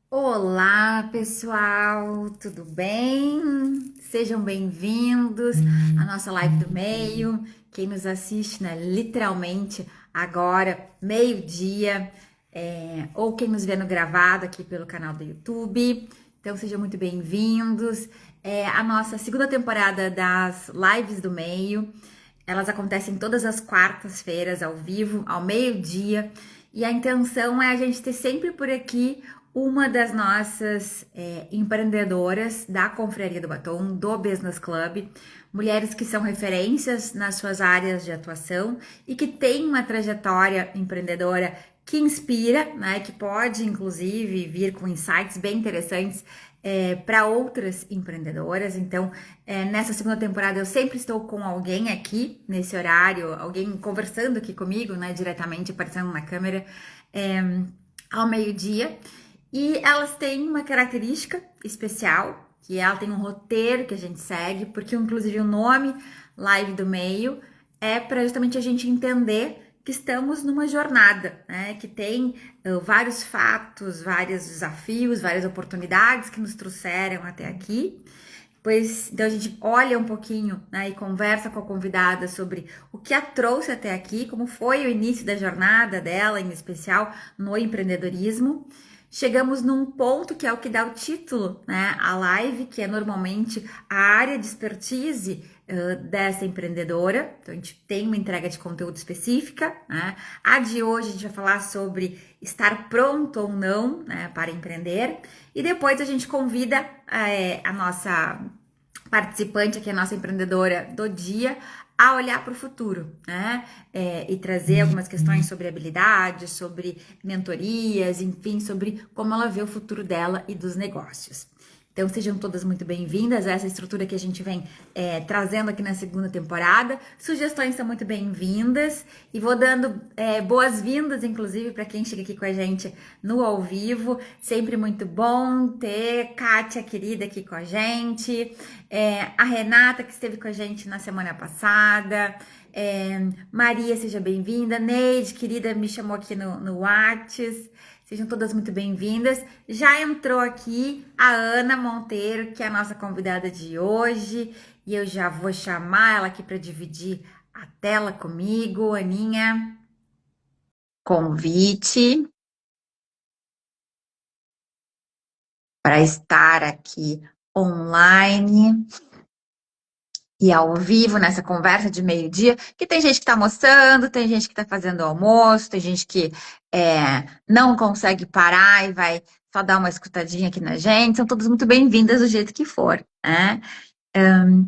Olá, pessoal, tudo bem? Sejam bem-vindos à nossa live do meio. Quem nos assiste, né, literalmente agora, meio-dia, ou quem nos vê no gravado aqui pelo canal do YouTube. Então, sejam muito bem-vindos. A nossa segunda temporada das lives do meio. Elas acontecem todas as quartas-feiras, ao vivo, ao meio-dia. E a intenção é a gente ter sempre por aqui uma das nossas empreendedoras da Confraria do Batom, do Business Club, mulheres que são referências nas suas áreas de atuação e que têm uma trajetória empreendedora que inspira, né, que pode inclusive vir com insights bem interessantes para outras empreendedoras. Então, nessa segunda temporada, eu sempre estou com alguém aqui nesse horário, alguém conversando aqui comigo, né, diretamente aparecendo na câmera, é, ao meio-dia. E elas têm uma característica especial, que ela tem um roteiro que a gente segue, porque inclusive o nome Live do Meio é para justamente a gente entender que estamos numa jornada, né? Que tem vários fatos, vários desafios, várias oportunidades que nos trouxeram até aqui. Pois então a gente olha um pouquinho, né, e conversa com a convidada sobre o que a trouxe até aqui, como foi o início da jornada dela, em especial no empreendedorismo. Chegamos num ponto que é o que dá o título, né, à live, que é normalmente a área de expertise dessa empreendedora. Então a gente tem uma entrega de conteúdo específica, né? A de hoje a gente vai falar sobre estar pronto ou não, né, para empreender. E depois a gente convida a nossa participante, que é a nossa empreendedora do dia, a olhar para o futuro, né? E trazer algumas questões sobre habilidades, sobre mentorias, enfim, sobre como ela vê o futuro dela e dos negócios. Então, sejam todas muito bem-vindas a essa estrutura que a gente vem trazendo aqui na segunda temporada. Sugestões são muito bem-vindas e vou dando boas-vindas, inclusive, para quem chega aqui com a gente no ao vivo. Sempre muito bom ter Kátia, querida, aqui com a gente. A Renata, que esteve com a gente na semana passada. Maria, seja bem-vinda. Neide, querida, me chamou aqui no Whats. Sejam todas muito bem-vindas. Já entrou aqui a Ana Monteiro, que é a nossa convidada de hoje, e eu já vou chamar ela aqui para dividir a tela comigo. Aninha, convite para estar aqui online e ao vivo nessa conversa de meio-dia, que tem gente que está almoçando, tem gente que está fazendo almoço, tem gente que não consegue parar e vai só dar uma escutadinha aqui na gente. São todas muito bem-vindas do jeito que for, né?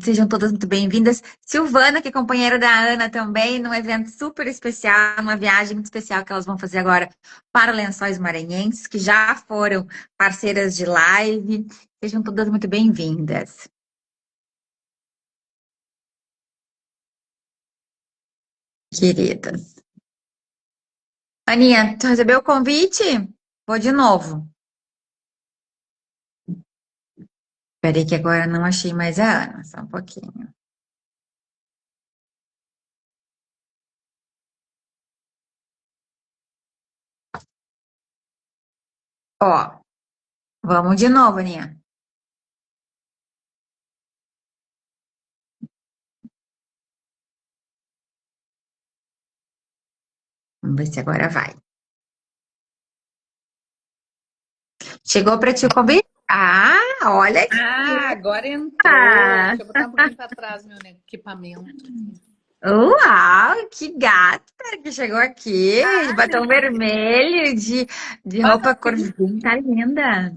Sejam todas muito bem-vindas. Silvana, que é companheira da Ana também, num evento super especial, uma viagem muito especial que elas vão fazer agora para Lençóis Maranhenses, que já foram parceiras de live. Sejam todas muito bem-vindas, queridas. Aninha, tu recebeu o convite? Vou de novo. Peraí que agora eu não achei mais a Ana, só um pouquinho. Ó, vamos de novo, Aninha. Vamos ver se agora vai. Chegou para ti o convite? Ah, olha aqui. Agora entrou. Ah, Deixa eu botar um pouquinho para trás meu equipamento. uau, que gata que chegou aqui, de batom vermelho, de roupa cor de vinho, tá linda.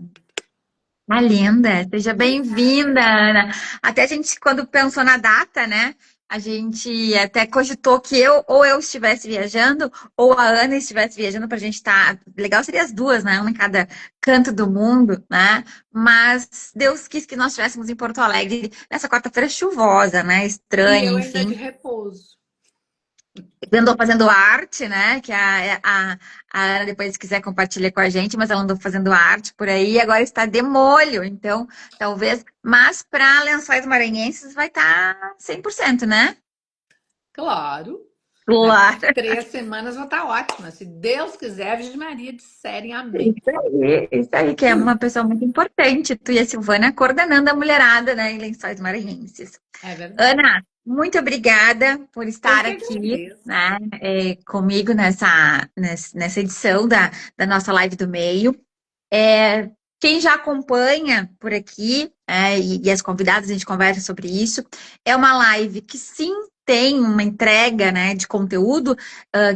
Tá linda, seja bem-vinda, Ana. Até a gente, quando pensou na data, né? A gente até cogitou que eu estivesse viajando, ou a Ana estivesse viajando pra gente estar. Legal seria as duas, né? Uma em cada canto do mundo, né? Mas Deus quis que nós estivéssemos em Porto Alegre nessa quarta-feira chuvosa, né? E Estranha, eu ainda de enfim. repouso. Andou fazendo arte, né? Que a Ana depois se quiser compartilhar com a gente, mas ela andou fazendo arte por aí e agora está de molho. Então, talvez. Mas para Lençóis Maranhenses vai estar 100%, né? Claro. Nas Claro. 3 semanas vou estar ótima. Se Deus quiser, Virgem Maria, disserem amém. Isso aí, que é uma pessoa muito importante. Tu e a Silvana coordenando a mulherada, né, em Lençóis Maranhenses. É verdade. Ana, muito obrigada por Eu estar que aqui, agradeço. né, comigo nessa edição da nossa live do meio. É, quem já acompanha por aqui, e as convidadas, a gente conversa sobre isso, é uma live que sim tem uma entrega, né, de conteúdo,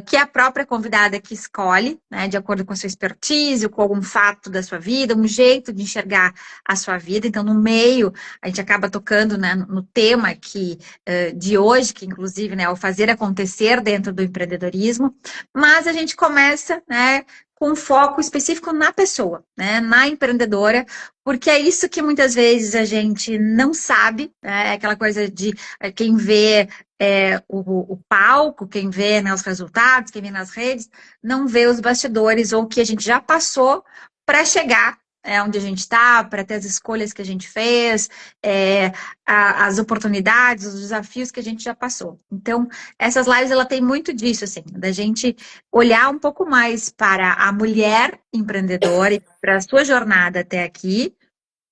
que é a própria convidada que escolhe, né, de acordo com a sua expertise, com algum fato da sua vida, um jeito de enxergar a sua vida. Então, no meio, a gente acaba tocando, né, no tema de hoje, que inclusive, né, é o fazer acontecer dentro do empreendedorismo, mas a gente começa, né, com foco específico na pessoa, né, na empreendedora, porque é isso que muitas vezes a gente não sabe, né, aquela coisa de quem vê o palco, quem vê, né, os resultados, quem vê nas redes, não vê os bastidores ou o que a gente já passou para chegar onde a gente está, para ter as escolhas que a gente fez, as oportunidades, os desafios que a gente já passou. Então, essas lives, ela tem muito disso, assim, da gente olhar um pouco mais para a mulher empreendedora e para a sua jornada até aqui.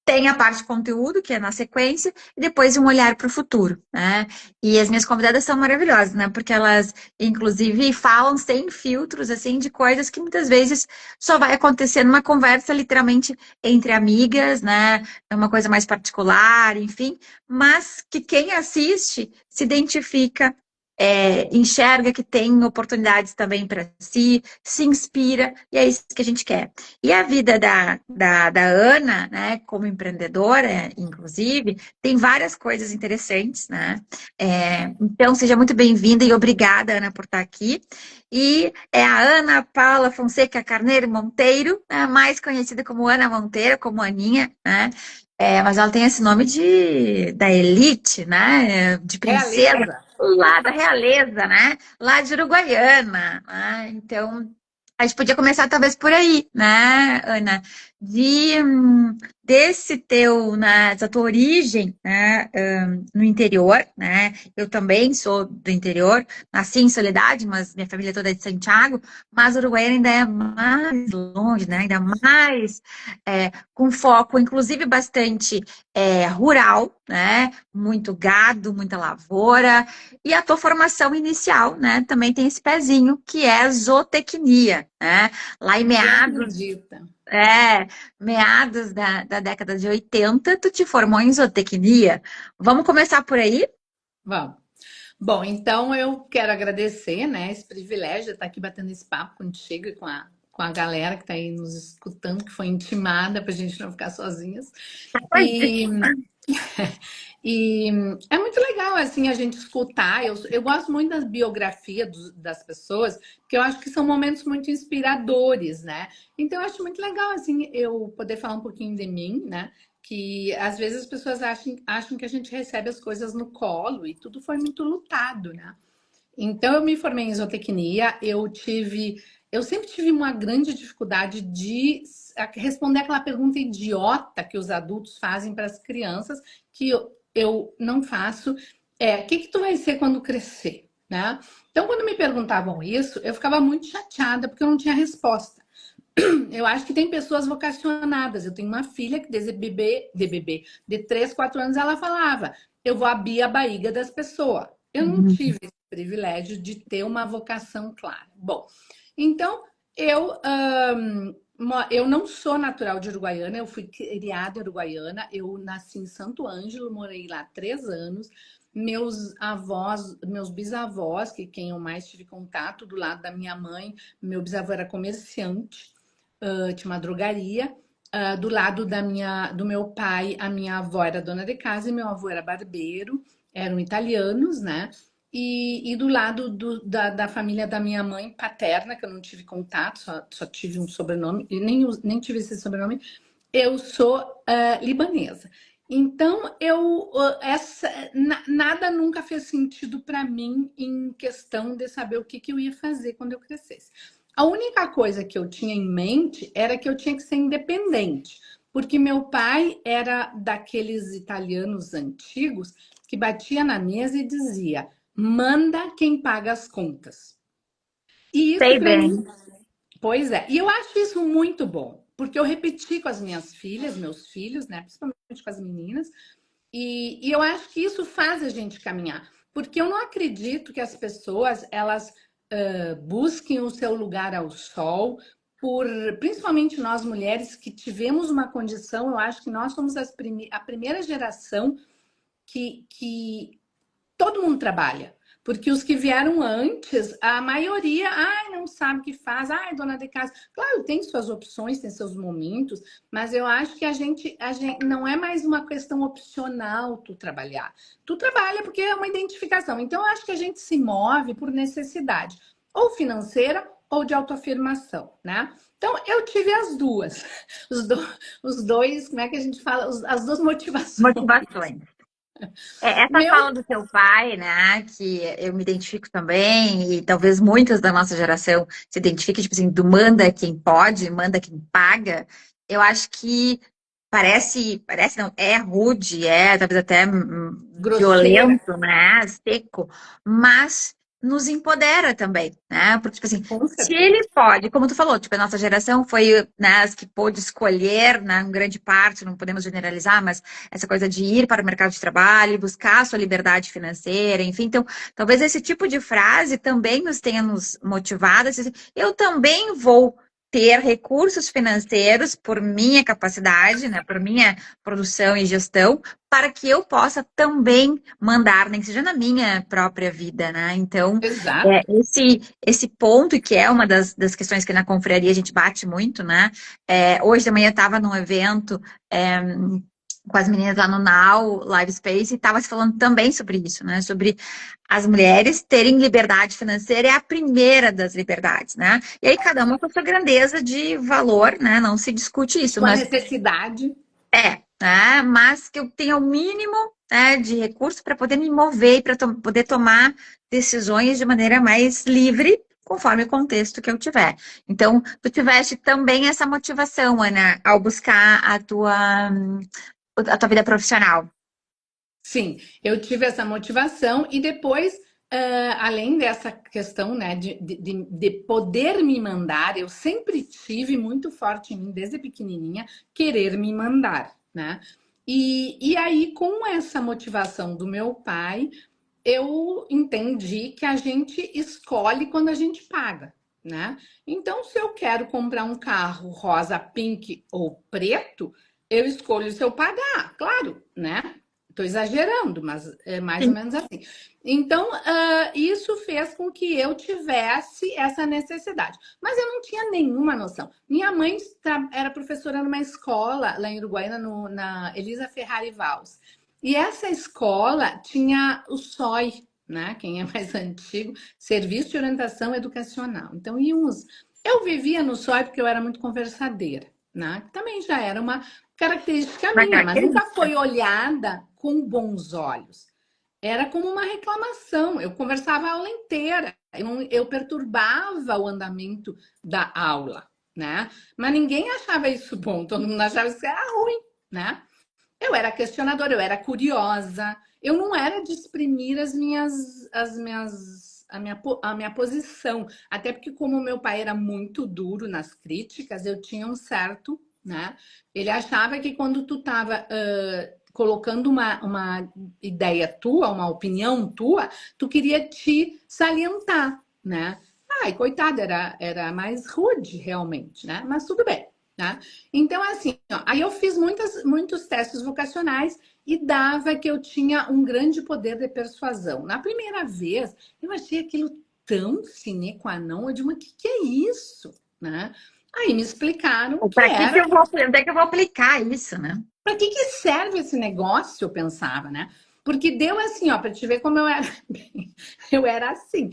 Tem a parte de conteúdo, que é na sequência, e depois um olhar para o futuro, né? E as minhas convidadas são maravilhosas, né? Porque elas, inclusive, falam sem filtros, assim, de coisas que muitas vezes só vai acontecer numa conversa, literalmente, entre amigas, né? É uma coisa mais particular, enfim, mas que quem assiste se identifica, enxerga que tem oportunidades também para si, se inspira, e é isso que a gente quer. E a vida da Ana, né, como empreendedora, inclusive, tem várias coisas interessantes, né? Então, seja muito bem-vinda e obrigada, Ana, por estar aqui. E é a Ana Paula Fonseca Carneiro Monteiro, né, mais conhecida como Ana Monteiro, como Aninha, né? Mas ela tem esse nome da elite, né? De princesa, Realeza. lá da realeza, né? Lá de Uruguaiana, né? Então, a gente podia começar talvez por aí, né, Ana? Desse teu, né, dessa tua origem, né, no interior, né? Eu também sou do interior, nasci em Soledade, mas minha família toda é de Santiago, mas Uruguaiana ainda é mais longe, né? Ainda mais com foco, inclusive, bastante rural, né? Muito gado, muita lavoura. E a tua formação inicial, né, também tem esse pezinho, que é zootecnia, né? Lá em Você meados, acredita? meados da década de 80, tu te formou em zootecnia. Vamos começar por aí? Vamos. Bom, então eu quero agradecer, né, esse privilégio de estar aqui batendo esse papo contigo e com a galera que está aí nos escutando, que foi intimada para a gente não ficar sozinhas. E E é muito legal, assim, a gente escutar. Eu gosto muito das biografias das pessoas, porque eu acho que são momentos muito inspiradores, né? Então, eu acho muito legal, assim, eu poder falar um pouquinho de mim, né? Que às vezes as pessoas acham que a gente recebe as coisas no colo e tudo foi muito lutado, né? Então, eu me formei em zootecnia, eu sempre tive uma grande dificuldade de responder aquela pergunta idiota que os adultos fazem para as crianças, que eu não faço. O que que tu vai ser quando crescer, né? Então, quando me perguntavam isso, eu ficava muito chateada porque eu não tinha resposta. Eu acho que tem pessoas vocacionadas. Eu tenho uma filha que desde bebê, de 3, 4 anos, ela falava: eu vou abrir a barriga das pessoas. Eu não tive esse privilégio de ter uma vocação clara. Bom, então eu não sou natural de Uruguaiana, eu fui criada em Uruguaiana, eu nasci em Santo Ângelo, morei lá 3 anos. Meus avós, meus bisavós, que quem eu mais tive contato do lado da minha mãe, meu bisavô era comerciante, tinha uma drogaria. Do lado do meu pai, a minha avó era dona de casa e meu avô era barbeiro, eram italianos, né? E do lado da família da minha mãe paterna, que eu não tive contato, só tive um sobrenome, e nem tive esse sobrenome, eu sou libanesa. Então, nada nunca fez sentido para mim em questão de saber o que, que eu ia fazer quando eu crescesse. A única coisa que eu tinha em mente era que eu tinha que ser independente, porque meu pai era daqueles italianos antigos que batia na mesa e dizia: manda quem paga as contas. E isso Sei para mim, bem. pois é. E eu acho isso muito bom, porque eu repeti com as minhas filhas, meus filhos, né? Principalmente com as meninas, e eu acho que isso faz a gente caminhar, porque eu não acredito que as pessoas elas busquem o seu lugar ao sol, por principalmente nós mulheres que tivemos uma condição. Eu acho que nós somos a primeira geração que todo mundo trabalha. Porque os que vieram antes, a maioria, ai, não sabe o que faz, ai, dona de casa. Claro, tem suas opções, tem seus momentos, mas eu acho que a gente não é mais uma questão opcional tu trabalhar. Tu trabalha porque é uma identificação. Então, eu acho que a gente se move por necessidade, ou financeira ou de autoafirmação, né? Então, eu tive as duas. Os, do, os dois, como é que a gente fala? As duas motivações. Motivações. Essa Meu fala do seu pai, né, que eu me identifico também, e talvez muitas da nossa geração se identifiquem, tipo assim, do manda quem pode, manda quem paga, eu acho que parece não, é rude, talvez até grosseira, violento, né, seco, mas nos empodera também, né, porque, tipo assim, com se certeza. ele pode, como tu falou, tipo, a nossa geração foi, né, as que pôde escolher, né, em grande parte, não podemos generalizar, mas essa coisa de ir para o mercado de trabalho, buscar a sua liberdade financeira, enfim. Então, talvez esse tipo de frase também nos tenha nos motivado. Eu também vou ter recursos financeiros por minha capacidade, né, por minha produção e gestão, para que eu possa também mandar, nem que seja na minha própria vida, né? Então, Exato. esse ponto, que é uma das questões que na confraria a gente bate muito, né? Hoje de manhã eu estava num evento. é, com as meninas lá no Now Live Space e estava se falando também sobre isso, né? Sobre as mulheres terem liberdade financeira é a primeira das liberdades, né? E aí cada uma com a sua grandeza de valor, né? Não se discute isso, Sua mas necessidade. né? Mas que eu tenha o mínimo, né, de recurso para poder me mover e para poder tomar decisões de maneira mais livre, conforme o contexto que eu tiver. Então, tu tiveste também essa motivação, Ana, ao buscar a tua vida profissional. Sim, eu tive essa motivação e depois, além dessa questão, né, de poder me mandar, eu sempre tive muito forte em mim, desde pequenininha, querer me mandar, né? E aí, com essa motivação do meu pai, eu entendi que a gente escolhe quando a gente paga, né? Então, se eu quero comprar um carro rosa, pink ou preto, eu escolho se eu pagar, claro, né? Estou exagerando, mas é mais ou Sim. menos assim. Então, isso fez com que eu tivesse essa necessidade. Mas eu não tinha nenhuma noção. Minha mãe era professora numa escola lá em Uruguaiana, na Elisa Ferrari Valls. E essa escola tinha o SOI, né? Quem é mais antigo, Serviço de Orientação Educacional. Então, íamos. Eu vivia no SOI porque eu era muito conversadeira, né? Também já era uma característica Uma minha, mas nunca característica. foi olhada com bons olhos. Era como uma reclamação. Eu conversava a aula inteira, eu perturbava o andamento da aula, né? Mas ninguém achava isso bom, todo mundo achava que isso era ruim, né? Eu era questionadora, eu era curiosa, eu não era de exprimir a minha posição. Até porque, como meu pai era muito duro nas críticas, eu tinha um certo, né? Ele achava que quando tu estava colocando uma ideia tua, uma opinião tua, tu queria te salientar, né? Ai, coitada, era mais rude realmente, né? Mas tudo bem. Né? Então, assim, ó, aí eu fiz muitos testes vocacionais e dava que eu tinha um grande poder de persuasão. Na primeira vez, eu achei aquilo tão sine qua non, eu digo, mas o que é isso? Né? Aí me explicaram que Para que que era, eu vou, onde é que eu vou aplicar isso, né? para que serve esse negócio, eu pensava, né? Porque deu assim, ó, para te ver como eu era, eu era assim.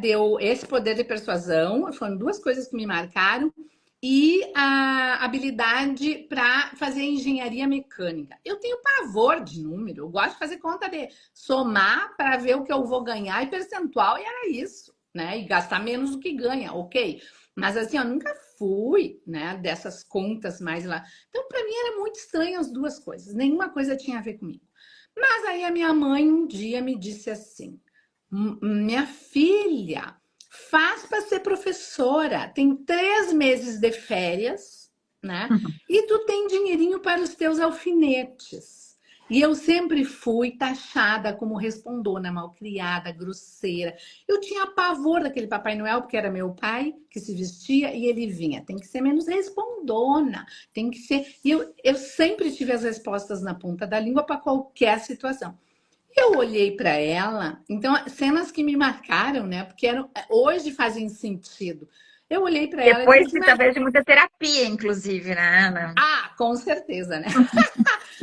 Deu esse poder de persuasão, foram duas coisas que me marcaram, e a habilidade para fazer engenharia mecânica. Eu tenho pavor de número, eu gosto de fazer conta de somar para ver o que eu vou ganhar e percentual, e era isso, né? E gastar menos do que ganha, ok. Mas assim, eu nunca fui, né, dessas contas mais lá. Então, para mim era muito estranho as duas coisas, nenhuma coisa tinha a ver comigo. Mas aí a minha mãe um dia me disse assim: Minha filha, faz para ser professora, tem 3 meses de férias, né? E tu tem dinheirinho para os teus alfinetes. E eu sempre fui taxada como respondona, malcriada, grosseira. Eu tinha pavor daquele Papai Noel, porque era meu pai que se vestia e ele vinha. Tem que ser menos respondona, tem que ser. E eu sempre tive as respostas na ponta da língua para qualquer situação. Eu olhei para ela, então cenas que me marcaram, né? Porque hoje fazem sentido. Eu olhei para ela e disse Depois assim, de mas talvez de muita terapia, inclusive, né, Ana? com certeza, né?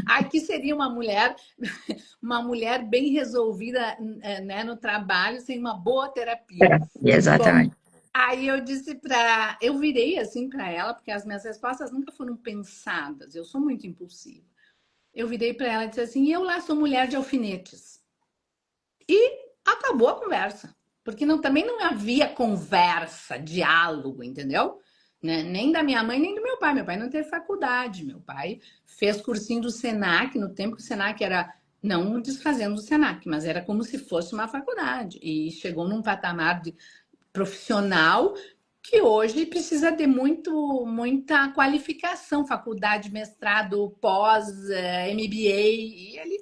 Aqui seria uma mulher bem resolvida, né, no trabalho, sem uma boa terapia. Terapia, Bom, exatamente. aí eu virei assim para ela, porque as minhas respostas nunca foram pensadas. Eu sou muito impulsiva. Eu virei para ela e disse assim: "Eu lá sou mulher de alfinetes". E acabou a conversa. Porque também não havia conversa, diálogo, entendeu? Né? Nem da minha mãe, nem do meu pai. Meu pai não teve faculdade. Meu pai fez cursinho do Senac, no tempo que o Senac era, não desfazendo o Senac, mas era como se fosse uma faculdade. E chegou num patamar de profissional que hoje precisa de muita qualificação, faculdade, mestrado, pós, MBA, e ele,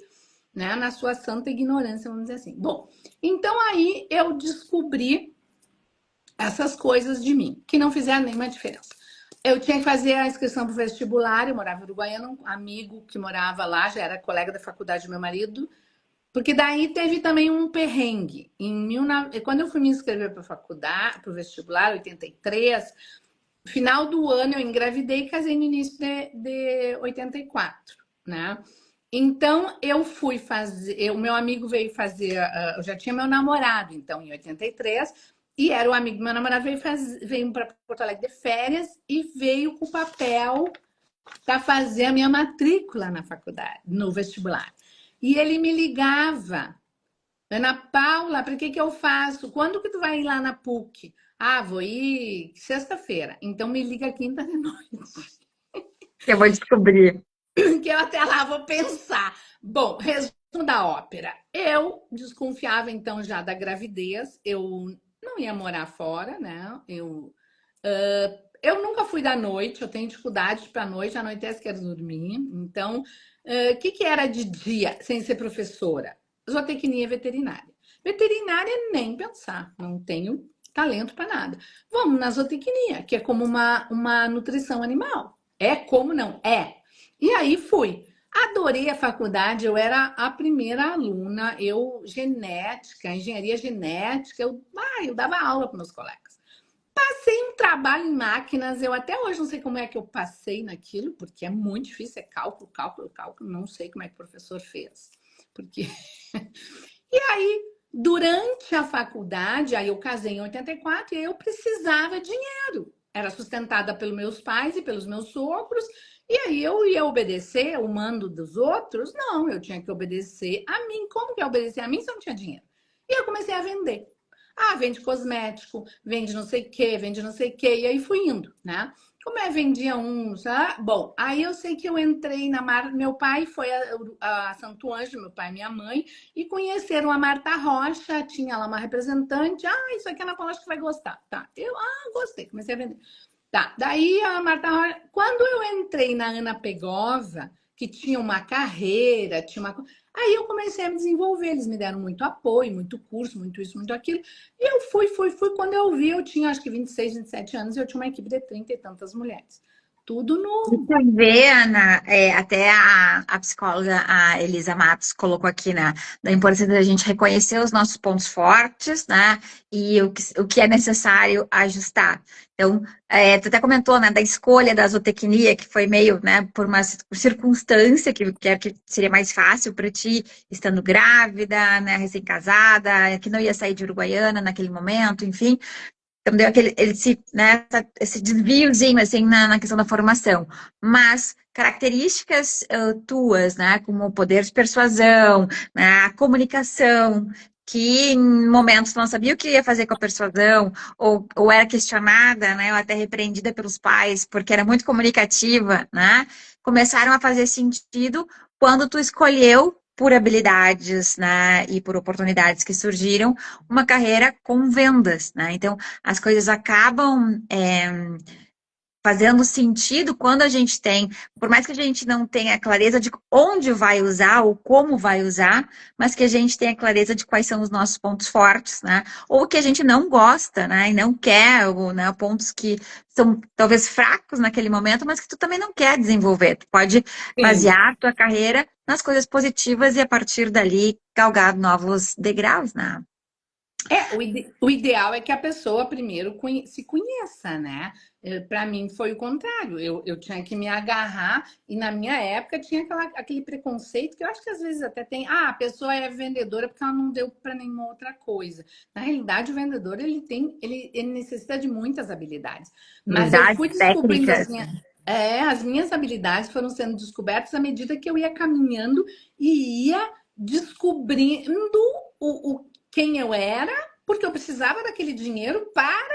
né, na sua santa ignorância, vamos dizer assim. Bom, então aí eu descobri essas coisas de mim, que não fizeram nenhuma diferença. Eu tinha que fazer a inscrição para o vestibular, eu morava em Uruguaiana, um amigo que morava lá, já era colega da faculdade do meu marido, porque daí teve também um perrengue. Quando eu fui me inscrever para a faculdade, para o vestibular, 83, final do ano eu engravidei e casei no início de 84, né? Então eu fui fazer, o meu amigo veio fazer, eu já tinha meu namorado, então em 83, e era o amigo do meu namorado veio para Porto Alegre de férias e veio com o papel para fazer a minha matrícula na faculdade, no vestibular. E ele me ligava: Ana Paula, para que eu faço? Quando que tu vai ir lá na PUC? Ah, vou ir sexta-feira. Então me liga quinta de noite, Eu vou descobrir. que eu até lá vou pensar. Bom, resumo da ópera. Eu desconfiava então já da gravidez. Eu não ia morar fora, né? Eu nunca fui da noite. Eu tenho dificuldade para a noite. À noite quero dormir. Então, o que era de dia sem ser professora? Zootecnia veterinária. Veterinária nem pensar. Não tenho talento para nada. Vamos na zootecnia, que é como uma nutrição animal. É como não? É. E aí fui. Adorei a faculdade, eu era a primeira aluna, genética, engenharia genética, eu dava aula para meus colegas. Passei um trabalho em máquinas, eu até hoje não sei como é que eu passei naquilo, porque é muito difícil, é cálculo, cálculo, cálculo, não sei como é que o professor fez. Porque e aí, durante a faculdade, aí eu casei em 84 e eu precisava de dinheiro. Era sustentada pelos meus pais e pelos meus sogros, e aí eu ia obedecer o mando dos outros? Não, eu tinha que obedecer a mim. Como que é obedecer a mim se eu não tinha dinheiro? E eu comecei a vender. Ah, vende cosmético, vende não sei o quê, vende não sei o quê, e aí fui indo, né? Como é, vendia uns. Bom, aí eu sei que eu entrei na marca. Meu pai foi a Santo Anjo, meu pai e minha mãe, e conheceram a Marta Rocha, tinha lá uma representante. Ah, isso aqui é na Rocha que vai gostar. Tá, gostei, comecei a vender. Tá, daí a Marta Rocha, quando eu entrei na Ana Pegova, que tinha uma carreira, tinha uma. Aí eu comecei a me desenvolver, eles me deram muito apoio, muito curso, muito isso, muito aquilo. E eu fui. Quando eu vi, eu tinha acho que 26, 27 anos e eu tinha uma equipe de 30 e tantas mulheres. Tudo no. Você vê, Ana, até a psicóloga, a Elisa Matos, colocou aqui, né, da importância da gente reconhecer os nossos pontos fortes, né, e o que é necessário ajustar. Então, tu até comentou, né, da escolha da zootecnia, que foi meio, né, por uma circunstância que seria mais fácil para ti, estando grávida, né, recém-casada, que não ia sair de Uruguaiana naquele momento, enfim. Então, deu né, esse desviozinho, assim, na questão da formação. Mas características tuas, né, como o poder de persuasão, né, a comunicação, que em momentos tu não sabia o que ia fazer com a persuasão, ou era questionada, né, ou até repreendida pelos pais, porque era muito comunicativa, né, começaram a fazer sentido quando tu escolheu por habilidades, né, e por oportunidades que surgiram, uma carreira com vendas, né? Então, as coisas acabam fazendo sentido quando a gente tem, por mais que a gente não tenha clareza de onde vai usar ou como vai usar, mas que a gente tenha clareza de quais são os nossos pontos fortes, né? Ou que a gente não gosta, né? E não quer, ou, né, pontos que são talvez fracos naquele momento, mas que tu também não quer desenvolver. Tu pode Sim. basear tua carreira nas coisas positivas e a partir dali galgar novos degraus, né? O ideal é que a pessoa primeiro se conheça, né? Para mim foi o contrário. Eu tinha que me agarrar, e na minha época tinha aquele preconceito que eu acho que às vezes até tem. Ah, a pessoa é vendedora porque ela não deu para nenhuma outra coisa. Na realidade, o vendedor ele necessita de muitas habilidades. Mas eu Habilidades fui descobrindo técnicas. as minhas habilidades foram sendo descobertas à medida que eu ia caminhando e ia descobrindo quem eu era, porque eu precisava daquele dinheiro para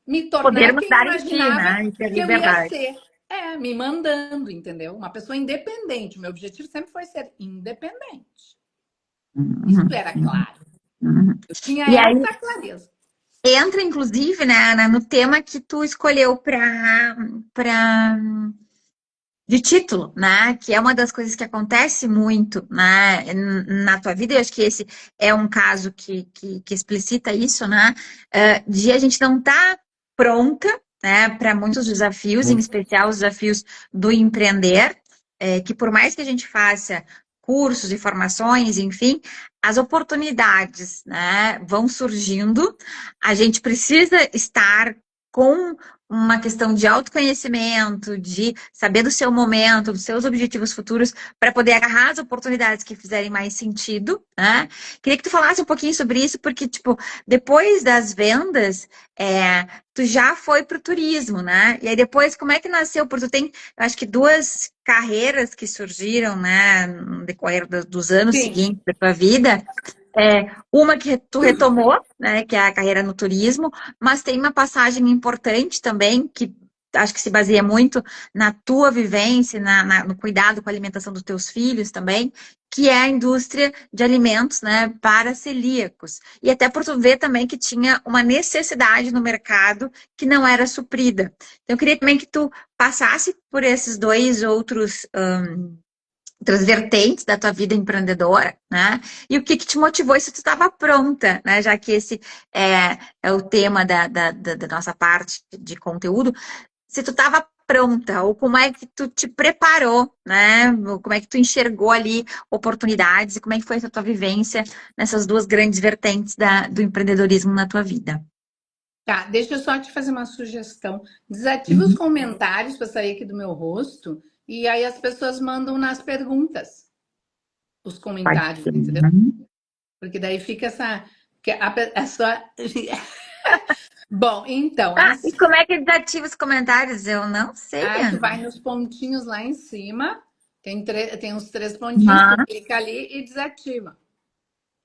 me tornar Podermos quem eu dar em ti, imaginava né? E ter que eu ia liberdade. ser. Me mandando, entendeu? Uma pessoa independente. Meu objetivo sempre foi ser independente. Isso Uhum, era uhum, claro. uhum. Eu tinha E aí essa clareza. entra, inclusive, né, Ana, no tema que tu escolheu para de título, né? Que é uma das coisas que acontece muito, né, na tua vida. Eu acho que esse é um caso que explicita isso, né? De a gente não estar pronta, né, para muitos desafios, em especial os desafios do empreender, que por mais que a gente faça cursos e formações, enfim, as oportunidades, né, vão surgindo. A gente precisa estar com uma questão de autoconhecimento, de saber do seu momento, dos seus objetivos futuros, para poder agarrar as oportunidades que fizerem mais sentido, né? Queria que tu falasse um pouquinho sobre isso, porque, tipo, depois das vendas, tu já foi para o turismo, né? E aí depois, como é que nasceu? Porque tu tem, eu acho que duas carreiras que surgiram, né, no decorrer dos anos Sim. seguintes da tua vida. Uma que tu retomou, né, que é a carreira no turismo, mas tem uma passagem importante também, que acho que se baseia muito na tua vivência, no cuidado com a alimentação dos teus filhos também, que é a indústria de alimentos, né, para celíacos. E até por tu ver também que tinha uma necessidade no mercado que não era suprida. Então, eu queria também que tu passasse por esses dois outras vertentes da tua vida empreendedora, né? E o que te motivou e se tu estava pronta, né? Já que esse é o tema da nossa parte de conteúdo, se tu estava pronta, ou como é que tu te preparou, né? Ou como é que tu enxergou ali oportunidades e como é que foi essa tua vivência nessas duas grandes vertentes do empreendedorismo na tua vida. Tá, deixa eu só te fazer uma sugestão. Desativa os Uhum. comentários para sair aqui do meu rosto e aí as pessoas mandam nas perguntas os Pode comentários, ser. entendeu? Porque daí fica essa. Que a sua... Bom, então, Ah, e assim. como é que desativa os comentários? Eu não sei, Aí tu Ana. vai nos pontinhos lá em cima, tem uns três pontinhos, tu clica ali e desativa.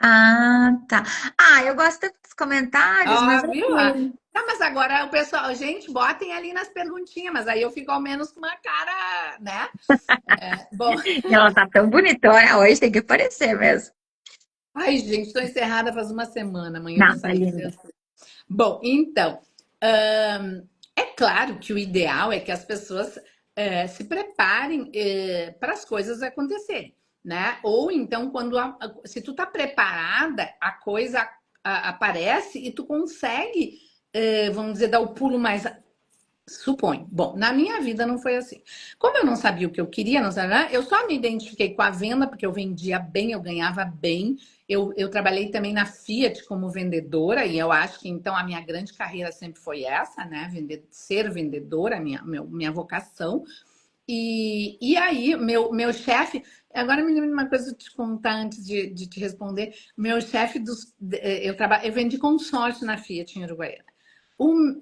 Ah, tá. Ah, eu gosto tanto dos comentários, mas Ó, viu? ok. Tá, mas agora o pessoal, gente, botem ali nas perguntinhas, mas aí eu fico ao menos com uma cara, né? Bom, Ela tá tão bonitona hoje, tem que aparecer mesmo. ai, gente, estou encerrada faz uma semana, amanhã eu vou Nada, sair. linda. Bom, então, é claro que o ideal é que as pessoas se preparem para as coisas acontecerem, né? Ou então, se tu tá preparada, a coisa aparece e tu consegue, vamos dizer, dar o pulo mais. Suponho. Bom, na minha vida não foi assim. Como eu não sabia o que eu queria, não sabia, eu só me identifiquei com a venda, porque eu vendia bem, eu ganhava bem. Eu trabalhei também na Fiat como vendedora, e eu acho que então a minha grande carreira sempre foi essa, né? Ser vendedora, minha vocação. E aí, meu chefe, agora me lembro de uma coisa de te contar antes de te responder. Meu chefe eu vendi consórcio na Fiat em Uruguaiana.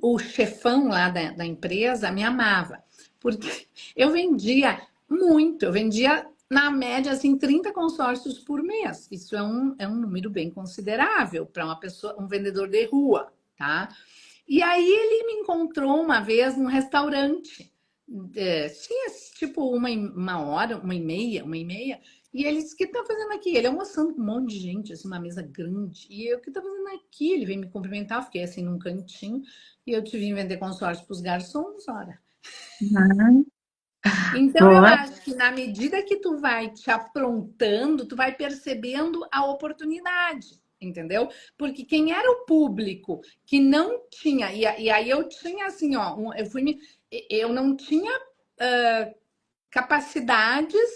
O chefão lá da empresa me amava, porque eu vendia muito, eu vendia na média assim 30 consórcios por mês. Isso é um número bem considerável para uma pessoa, um vendedor de rua, tá? E aí ele me encontrou uma vez num restaurante. Tinha tipo uma hora, uma e meia, E ele disse: o que tá fazendo aqui? Ele almoçando com um monte de gente, assim, uma mesa grande. E eu: o que tá fazendo aqui? Ele veio me cumprimentar, eu fiquei assim num cantinho. E eu tive que vender consórcio para os garçons, ora. Uhum. Então, eu Boa. acho que na medida que tu vai te aprontando, tu vai percebendo a oportunidade, entendeu? Porque quem era o público que não tinha, e aí eu tinha assim, ó, eu não tinha capacidades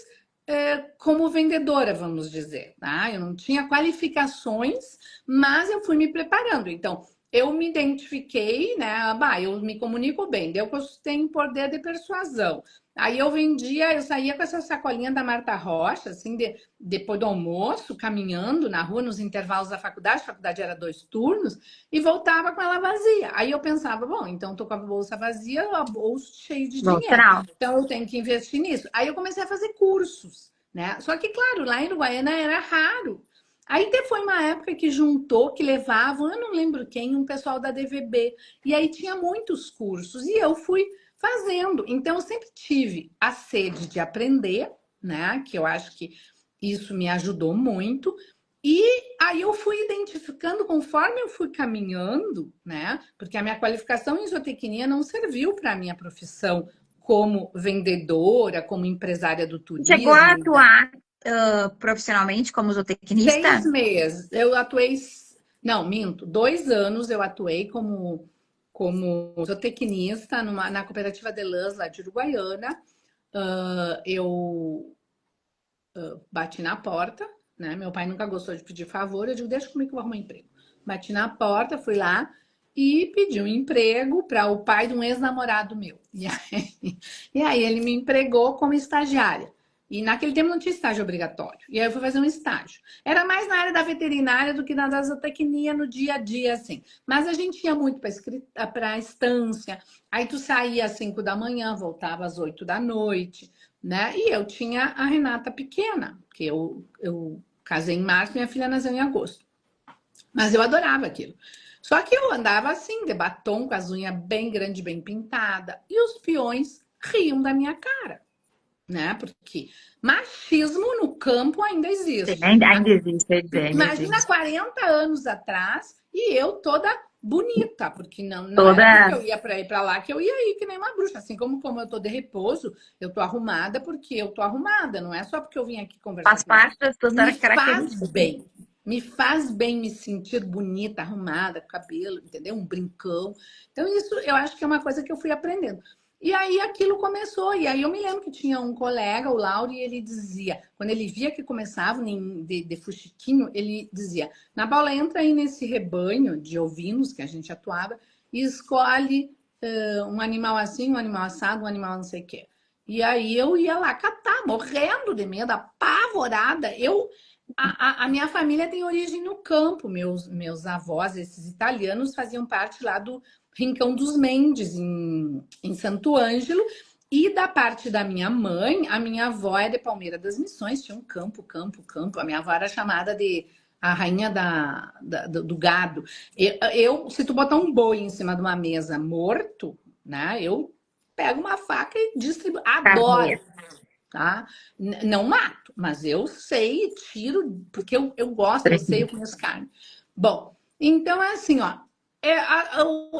como vendedora, vamos dizer, tá? Eu não tinha qualificações, mas eu fui me preparando. Então, eu me identifiquei, né? Bah, eu me comunico bem, deu que eu tenho poder de persuasão. Aí eu vendia, eu saía com essa sacolinha da Marta Rocha, assim, depois do almoço, caminhando na rua, nos intervalos da faculdade, a faculdade era 2 turnos, e voltava com ela vazia. Aí eu pensava, bom, então tô com a bolsa vazia, a bolsa cheia de dinheiro. Literal. Então eu tenho que investir nisso. Aí eu comecei a fazer cursos, né? Só que, claro, lá em Uruguaiana era raro. Aí foi uma época que juntou, que levavam, eu não lembro quem, um pessoal da DVB. E aí tinha muitos cursos e eu fui fazendo. Então eu sempre tive a sede de aprender, né? Que eu acho que isso me ajudou muito. E aí eu fui identificando conforme eu fui caminhando, né? Porque a minha qualificação em zootecnia não serviu para a minha profissão como vendedora, como empresária do Chegou a turismo. atuar profissionalmente como Seis zootecnista? meses. Eu atuei. Não, minto. 2 anos eu atuei como zootecnista na cooperativa de lãs lá de Uruguaiana. Eu bati na porta, né? Meu pai nunca gostou de pedir favor. Eu digo: deixa comigo que eu vou arrumar emprego. Bati na porta, fui lá e pedi um emprego para o pai de um ex-namorado meu. E aí ele me empregou como estagiária. E naquele tempo não tinha estágio obrigatório. E aí eu fui fazer um estágio. Era mais na área da veterinária do que na da zootecnia no dia a dia, assim. Mas a gente ia muito para a estância. Aí tu saía às 5 da manhã, voltava às 8 da noite, né? E eu tinha a Renata pequena, que eu casei em março, minha filha nasceu em agosto. Mas eu adorava aquilo. Só que eu andava assim, de batom, com as unhas bem grandes, bem pintada, e os peões riam da minha cara, né? Porque machismo no campo ainda Sim, existe. ainda existe, ainda Imagina existe. 40 anos atrás e eu toda bonita, porque não era porque Toda eu ia para ir para lá que eu ia ir que nem uma bruxa. Assim como eu tô de repouso, eu tô arrumada porque eu tô arrumada, não é só porque eu vim aqui conversar faz contigo. parte das suas Me faz características. bem. Me faz bem me sentir bonita, arrumada, com cabelo, entendeu? Um brincão. Então, isso eu acho que é uma coisa que eu fui aprendendo. E aí aquilo começou. E aí eu me lembro que tinha um colega, o Lauro, e ele dizia, quando ele via que começava de fuxiquinho, ele dizia: na Paula, entra aí nesse rebanho de ovinos que a gente atuava e escolhe um animal assim, um animal assado, um animal não sei o quê. E aí eu ia lá catar, morrendo de medo, apavorada. A minha família tem origem no campo. Meus avós, esses italianos, faziam parte lá do Rincão dos Mendes, em Santo Ângelo. E da parte da minha mãe, a minha avó é de Palmeira das Missões, tinha um campo, campo, campo. A minha avó era chamada de a rainha do gado. Se tu botar um boi em cima de uma mesa morto, né, eu pego uma faca e distribuo. Adoro, Carreira. tá? Não mato, mas eu sei, tiro, porque eu gosto, eu sei, eu conheço carne. Bom, então é assim, ó.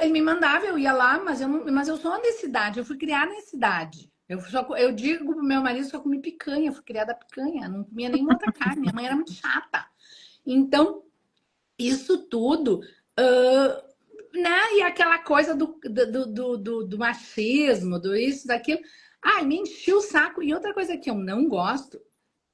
Ele me mandava, eu ia lá, mas eu sou de cidade, eu fui criada em cidade. Eu digo pro meu marido, só comi picanha, eu fui criada picanha, não comia nenhuma outra carne, minha mãe era muito chata. Então, isso tudo, né? E aquela coisa do machismo, do isso, daquilo. Ai, me encheu o saco. E outra coisa que eu não gosto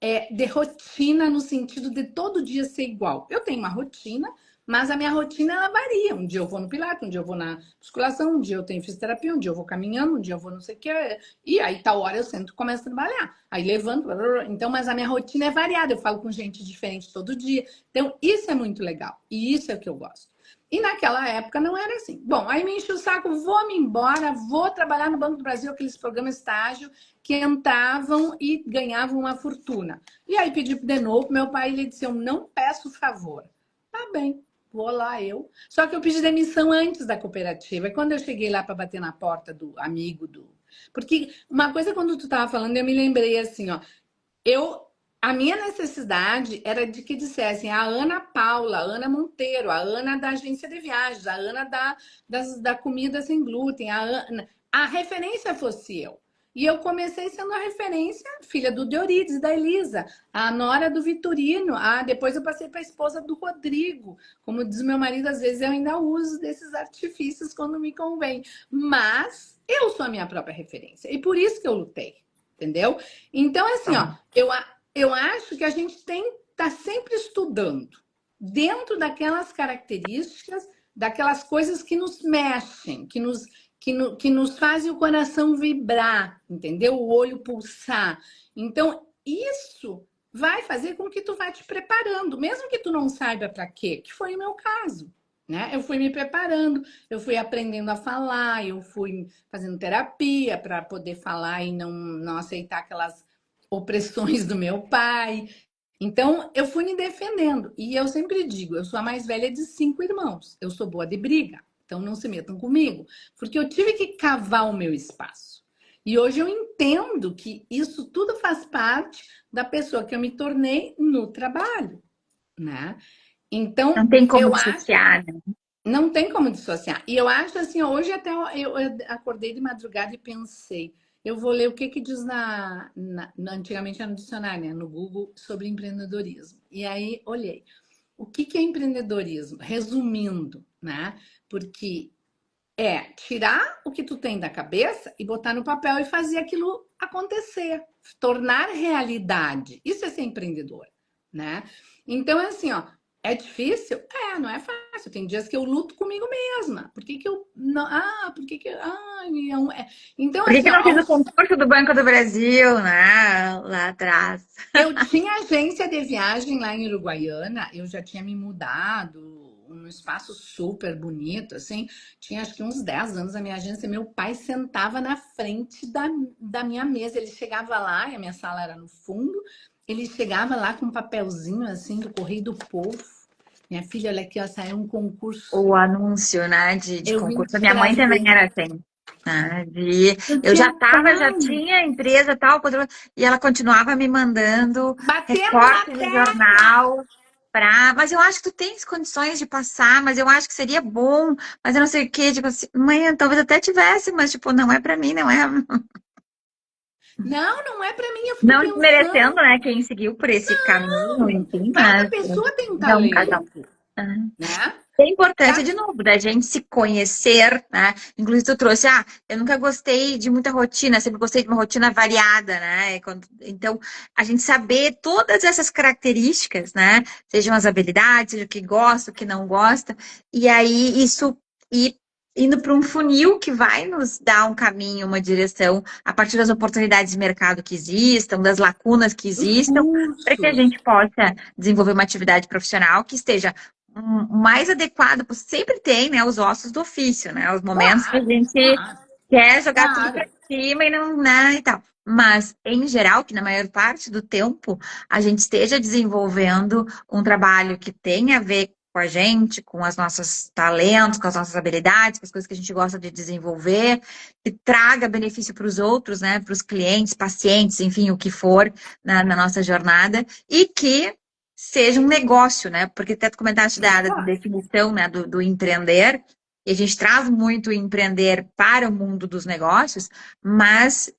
é de rotina no sentido de todo dia ser igual. Eu tenho uma rotina, mas a minha rotina ela varia. Um dia eu vou no Pilates, um dia eu vou na musculação, um dia eu tenho fisioterapia, um dia eu vou caminhando, um dia eu vou não sei o que. E aí, tal hora eu sento e começo a trabalhar. Aí levanto, então, mas a minha rotina é variada. Eu falo com gente diferente todo dia. Então, isso é muito legal. E isso é o que eu gosto. E naquela época não era assim. Bom, aí me enche o saco, vou-me embora, vou trabalhar no Banco do Brasil, aqueles programas estágio que entravam e ganhavam uma fortuna. E aí pedi de novo, meu pai ele disse: eu não peço favor. Tá bem, vou lá eu. Só que eu pedi demissão antes da cooperativa. E quando eu cheguei lá para bater na porta do amigo do. Porque uma coisa, quando tu tava falando, eu me lembrei assim, ó. Eu A minha necessidade era de que dissessem a Ana Paula, a Ana Monteiro, a Ana da agência de viagens, a Ana da comida sem glúten, a referência fosse eu. E eu comecei sendo a referência, filha do Deorides, da Elisa, a nora do Vitorino, depois eu passei para a esposa do Rodrigo. Como diz meu marido, às vezes eu ainda uso desses artifícios quando me convém. Mas eu sou a minha própria referência. E por isso que eu lutei, entendeu? Então, assim, ó, eu acho que a gente tem que estar sempre estudando dentro daquelas características, daquelas coisas que nos mexem, que nos fazem o coração vibrar, entendeu? O olho pulsar. Então, isso vai fazer com que tu vá te preparando, mesmo que tu não saiba para quê, que foi o meu caso. Né? Eu fui me preparando, eu fui aprendendo a falar, eu fui fazendo terapia para poder falar e não aceitar aquelas opressões do meu pai. Então, eu fui me defendendo. E eu sempre digo, eu sou a mais velha de 5 irmãos. Eu sou boa de briga. Então, não se metam comigo. Porque eu tive que cavar o meu espaço. E hoje eu entendo que isso tudo faz parte da pessoa que eu me tornei no trabalho, né? Não Então, tem como eu acho... dissociar, né? Não tem como dissociar. E eu acho assim, hoje até eu acordei de madrugada e pensei, eu vou ler o que diz antigamente era no dicionário, né, no Google, sobre empreendedorismo. E aí olhei. O que é empreendedorismo? Resumindo, né? Porque é tirar o que tu tem da cabeça e botar no papel e fazer aquilo acontecer, tornar realidade. Isso é ser empreendedor, né? Então, é assim, ó, é difícil? É, não é fácil. Tem dias que eu luto comigo mesma. Por que que eu não, por que que então Por que assim, que não ó, fiz o concurso do Banco do Brasil, né? Lá atrás. eu tinha agência de viagem lá em Uruguaiana, eu já tinha me mudado num espaço super bonito, assim, tinha acho que uns 10 anos a minha agência, meu pai sentava na frente da minha mesa, ele chegava lá, e a minha sala era no fundo, ele chegava lá com um papelzinho, assim, do Correio do Povo, minha filha, olha aqui, ó, saiu um concurso, O anúncio, né, de eu vim concurso. A te minha mãe também trazer, era assim, né? eu Eu tinha já pai, tinha empresa tal, e ela continuava me mandando batendo na recorte de jornal mas eu acho que tu tens condições de passar, mas eu acho que seria bom, mas eu não sei o quê, tipo assim, mãe, talvez até tivesse, mas tipo, não é pra mim, não é. não, não é para mim, eu fico Não desmerecendo, pensando, né, quem seguiu por esse caminho, não, enfim, cada mas pessoa tem um cada um, cada um. talento, né? Tem importância, Cada... de novo, da gente se conhecer, né? Inclusive, tu trouxe, eu nunca gostei de muita rotina, sempre gostei de uma rotina variada, né? Então, a gente saber todas essas características, né? Sejam as habilidades, seja o que gosta, o que não gosta, e aí isso ir indo para um funil que vai nos dar um caminho, uma direção, a partir das oportunidades de mercado que existam, das lacunas que Os existam, para que a cursos. gente possa desenvolver uma atividade profissional que esteja mais adequado, sempre tem, né, os ossos do ofício, né, os momentos que a Claro, gente claro, quer jogar tudo para claro. cima e não, né, e tal. Mas, em geral, que na maior parte do tempo a gente esteja desenvolvendo um trabalho que tenha a ver com a gente, com os nossos talentos, com as nossas habilidades, com as coisas que a gente gosta de desenvolver, que traga benefício para os outros, né, para os clientes, pacientes, enfim, o que for na nossa jornada, e que seja um negócio, né? Porque até tu comentaste da definição, né, do empreender, e a gente traz muito o empreender para o mundo dos negócios, mas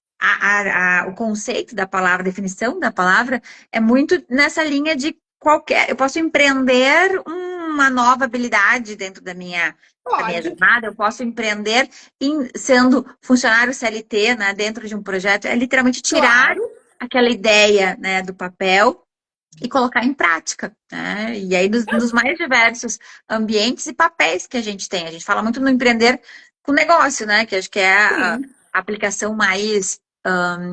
o conceito da palavra, a definição da palavra, é muito nessa linha de eu posso empreender uma nova habilidade dentro da minha Pode, jornada, eu posso empreender sendo funcionário CLT, né, dentro de um projeto, é literalmente tirar claro. aquela ideia, né, do papel e colocar em prática, né? E aí, nos mais diversos ambientes e papéis que a gente tem. A gente fala muito no empreender com negócio, né? Que acho que é a Sim. aplicação mais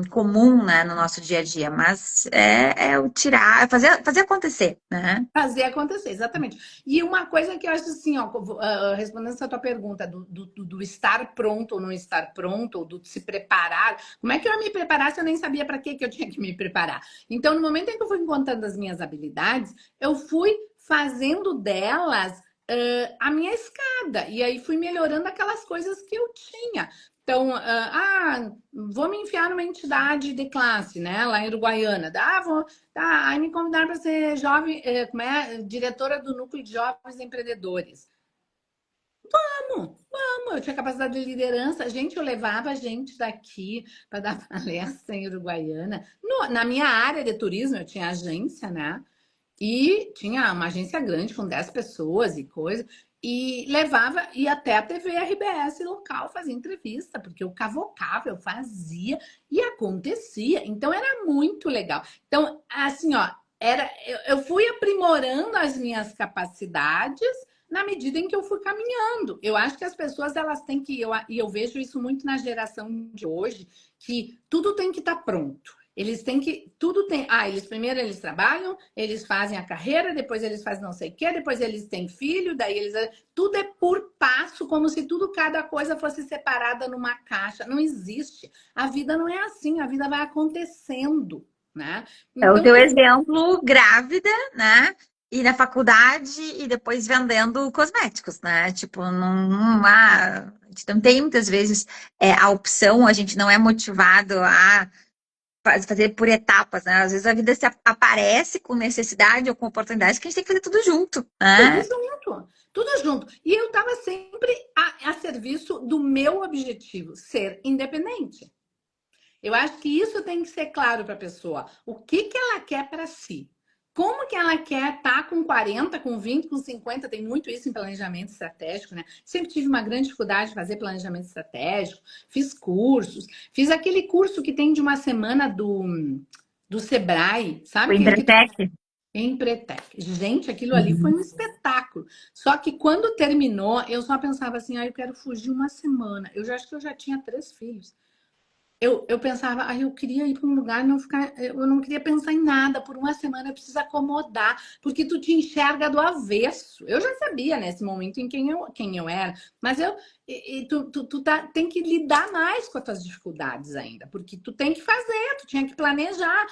comum, né, no nosso dia a dia. Mas é o tirar, fazer acontecer, né? Fazer acontecer, exatamente. E uma coisa que eu acho assim, ó, respondendo essa tua pergunta do estar pronto ou não estar pronto, ou do se preparar, como é que eu ia me preparar se eu nem sabia para que eu tinha que me preparar? Então, no momento em que eu fui encontrando as minhas habilidades, eu fui fazendo delas a minha escada. E aí fui melhorando aquelas coisas que eu tinha. Então, vou me enfiar numa entidade de classe, né? Lá em Uruguaiana. Aí me convidaram para ser jovem, diretora do núcleo de jovens empreendedores. Vamos, eu tinha capacidade de liderança. Gente, eu levava gente daqui para dar palestra em Uruguaiana. Na minha área de turismo, eu tinha agência, né? E tinha uma agência grande com 10 pessoas e coisa. E levava, ia até a TV RBS local fazer entrevista, porque eu cavocava, eu fazia e acontecia. Então era muito legal. Então, assim, ó, eu fui aprimorando as minhas capacidades na medida em que eu fui caminhando. Eu acho que as pessoas elas têm que, e eu vejo isso muito na geração de hoje, que tudo tem que estar pronto. Eles têm que, tudo tem, primeiro eles trabalham, eles fazem a carreira, depois eles fazem não sei o quê, depois eles têm filho, daí tudo é por passo, como se cada coisa fosse separada numa caixa. Não existe. A vida não é assim, a vida vai acontecendo, né? É o Então, teu exemplo grávida, né? E na faculdade e depois vendendo cosméticos, né? Tipo, a gente não tem muitas vezes a opção, a gente não é motivado a fazer por etapas, né? Às vezes a vida se aparece com necessidade ou com oportunidade que a gente tem que fazer tudo junto, tudo né? junto, tudo junto. E eu estava sempre a serviço do meu objetivo, ser independente. Eu acho que isso tem que ser claro para a pessoa. O que ela quer para si? Como que ela quer estar com 40, com 20, com 50? Tem muito isso em planejamento estratégico, né? Sempre tive uma grande dificuldade de fazer planejamento estratégico, fiz cursos, fiz aquele curso que tem de uma semana do Sebrae, O sabe aquele que tu Empretec. Empretec. Gente, aquilo ali foi Uhum. um espetáculo. Só que quando terminou, eu só pensava assim, eu quero fugir uma semana. Eu já acho que eu já tinha 3 filhos. Eu pensava, eu queria ir para um lugar, não ficar, eu não queria pensar em nada. Por uma semana eu preciso acomodar, porque tu te enxerga do avesso. Eu já sabia nesse momento em quem eu era, mas tem que lidar mais com as tuas dificuldades ainda, porque tu tem que fazer, tu tinha que planejar.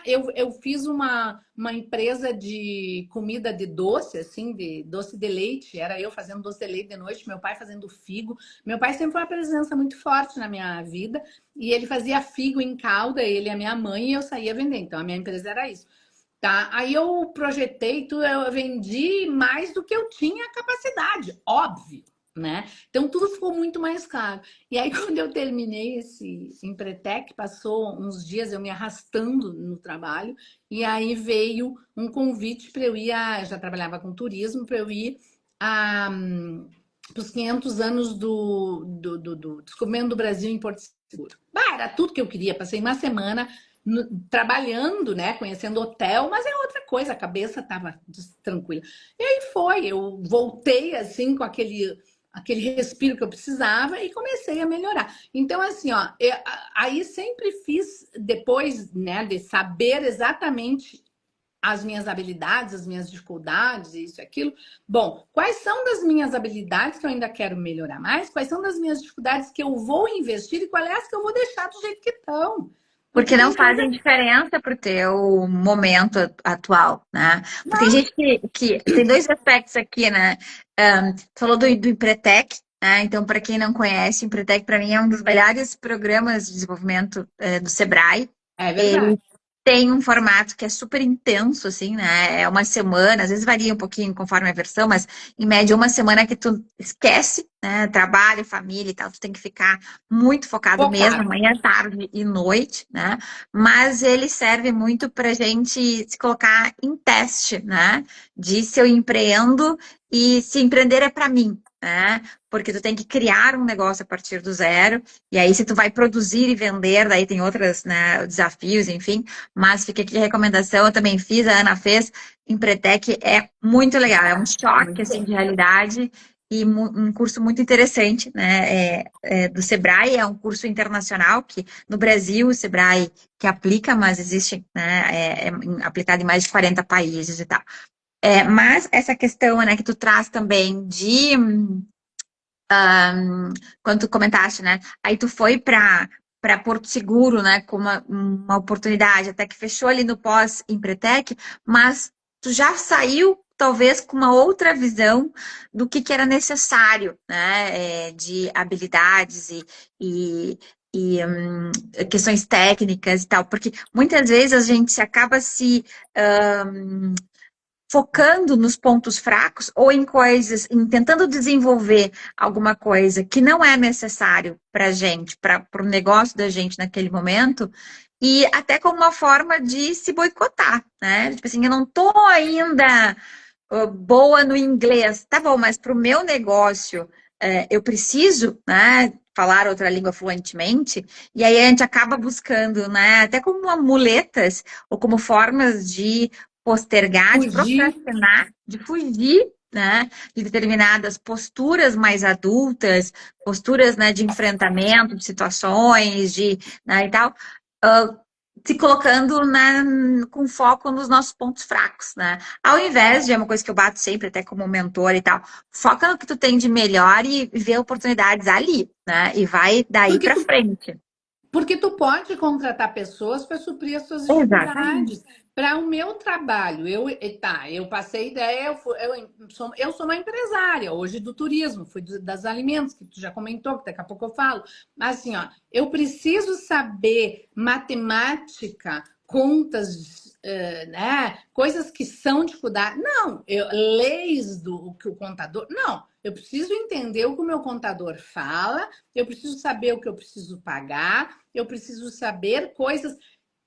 Eu fiz uma empresa de comida de doce, assim, de doce de leite. Era eu fazendo doce de leite de noite, meu pai fazendo figo. Meu pai sempre foi uma presença muito forte na minha vida. E ele fazia figo em calda, ele e a minha mãe, e eu saía vendendo. Então, a minha empresa era isso. Tá? Aí eu projetei tudo, eu vendi mais do que eu tinha capacidade, óbvio, né? Então, tudo ficou muito mais caro. E aí, quando eu terminei esse Empretec, passou uns dias eu me arrastando no trabalho, e aí veio um convite para eu ir, já trabalhava com turismo, para eu ir a para os 500 anos do Descobrimento do Brasil em Porto Seguro. Era tudo que eu queria. Passei uma semana trabalhando, né? Conhecendo hotel, mas é outra coisa, a cabeça estava tranquila. E aí eu voltei assim com aquele respiro que eu precisava e comecei a melhorar. Então, assim, ó, aí sempre fiz, depois, né, de saber exatamente as minhas habilidades, as minhas dificuldades, isso e aquilo. Bom, quais são das minhas habilidades que eu ainda quero melhorar mais? Quais são das minhas dificuldades que eu vou investir e quais é as que eu vou deixar do jeito que estão? Porque Porque não tem coisa. fazem diferença pro teu momento atual, né? Porque tem gente que tem dois aspectos aqui, né? Tu falou do Empretec, né? Então, para quem não conhece, o Empretec para mim é um dos melhores programas de desenvolvimento do Sebrae. É verdade. Ele tem um formato que é super intenso, assim, né? É uma semana, às vezes varia um pouquinho conforme a versão, mas em média uma semana que tu esquece, né? Trabalho, família e tal, tu tem que ficar muito focado mesmo, Focado. manhã, tarde e noite, né? Mas ele serve muito pra gente se colocar em teste, né? De se eu empreendo e se empreender é pra mim, né? Porque tu tem que criar um negócio a partir do zero, e aí se tu vai produzir e vender, daí tem outros, né, desafios, enfim. Mas fica aqui a recomendação, eu também fiz, a Ana fez, Empretec é muito legal, é um choque, Muito assim, bom. de realidade e um curso muito interessante, né, do Sebrae, é um curso internacional que no Brasil o Sebrae que aplica, mas existe, né, aplicado em mais de 40 países e tal. Mas essa questão, né, que tu traz também de quando tu comentaste, né? Aí tu foi para Porto Seguro, né? Com uma oportunidade, até que fechou ali no pós-Empretec, mas tu já saiu talvez com uma outra visão do que era necessário, né, de habilidades e, e questões técnicas e tal, porque muitas vezes a gente acaba se focando nos pontos fracos ou em coisas, em tentando desenvolver alguma coisa que não é necessário para a gente, para o negócio da gente naquele momento, e até como uma forma de se boicotar, né? Tipo assim, eu não tô ainda boa no inglês, tá bom, mas para o meu negócio eu preciso, né? Falar outra língua fluentemente, e aí a gente acaba buscando, né, até como muletas ou como formas de postergar, de Fugir. procrastinar, de fugir, né, de determinadas posturas mais adultas, posturas, né, de enfrentamento de situações, né, e tal, ah, se colocando com foco nos nossos pontos fracos, né? Ao invés de, é uma coisa que eu bato sempre, até como mentor e tal, foca no que tu tem de melhor e vê oportunidades ali, né? E vai daí Porque para tu frente. Porque tu pode contratar pessoas para suprir as suas Exatamente. dificuldades. Para o meu trabalho, eu passei ideia, eu sou uma empresária hoje do turismo, fui das alimentos, que tu já comentou, que daqui a pouco eu falo. Mas assim, ó, eu preciso saber matemática, contas, né? Coisas que são dificuldade. Não, leis do que o contador. Não, eu preciso entender o que o meu contador fala, eu preciso saber o que eu preciso pagar, eu preciso saber coisas.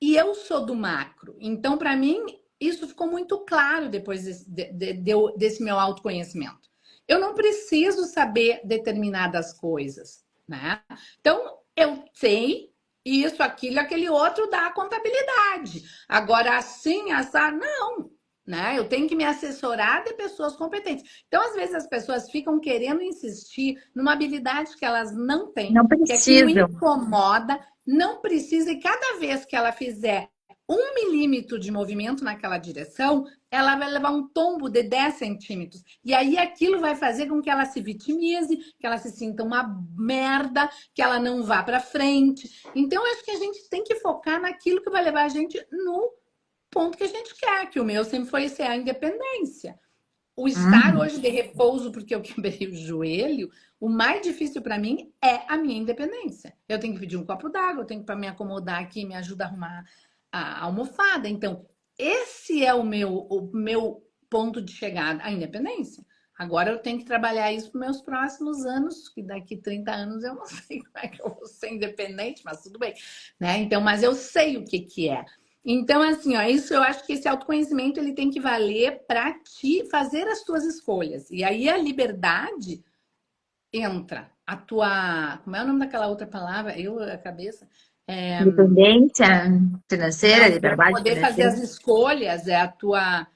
E eu sou do macro. Então, para mim, isso ficou muito claro depois desse meu autoconhecimento. Eu não preciso saber determinadas coisas, né? Então, eu sei isso, aquilo, aquele outro da contabilidade. Agora, assim, assar, não. Né? Eu tenho que me assessorar de pessoas competentes. Então, às vezes, as pessoas ficam querendo insistir numa habilidade que elas não têm, Não que aquilo precisam. incomoda, não precisa, e cada vez que ela fizer 1 milímetro de movimento naquela direção, ela vai levar um tombo de 10 centímetros. E aí aquilo vai fazer com que ela se vitimize, que ela se sinta uma merda, que ela não vá para frente. Então, eu acho que a gente tem que focar naquilo que vai levar a gente no ponto que a gente quer, que o meu sempre foi ser a independência. O estar Uhum. hoje de repouso porque eu quebrei o joelho, o mais difícil para mim é a minha independência. Eu tenho que pedir um copo d'água, eu tenho que para me acomodar aqui, me ajuda a arrumar a almofada. Então, esse é o meu ponto de chegada, a independência. Agora eu tenho que trabalhar isso para meus próximos anos, que daqui 30 anos eu não sei como é que eu vou ser independente, mas tudo bem, né? Então, mas eu sei o que que é. Então, assim, ó, isso eu acho que esse autoconhecimento ele tem que valer para ti fazer as tuas escolhas. E aí a liberdade entra. A tua. Como é o nome daquela outra palavra? A cabeça. É, Independência financeira, não, para liberdade poder fazer financeira. as escolhas, é a tua.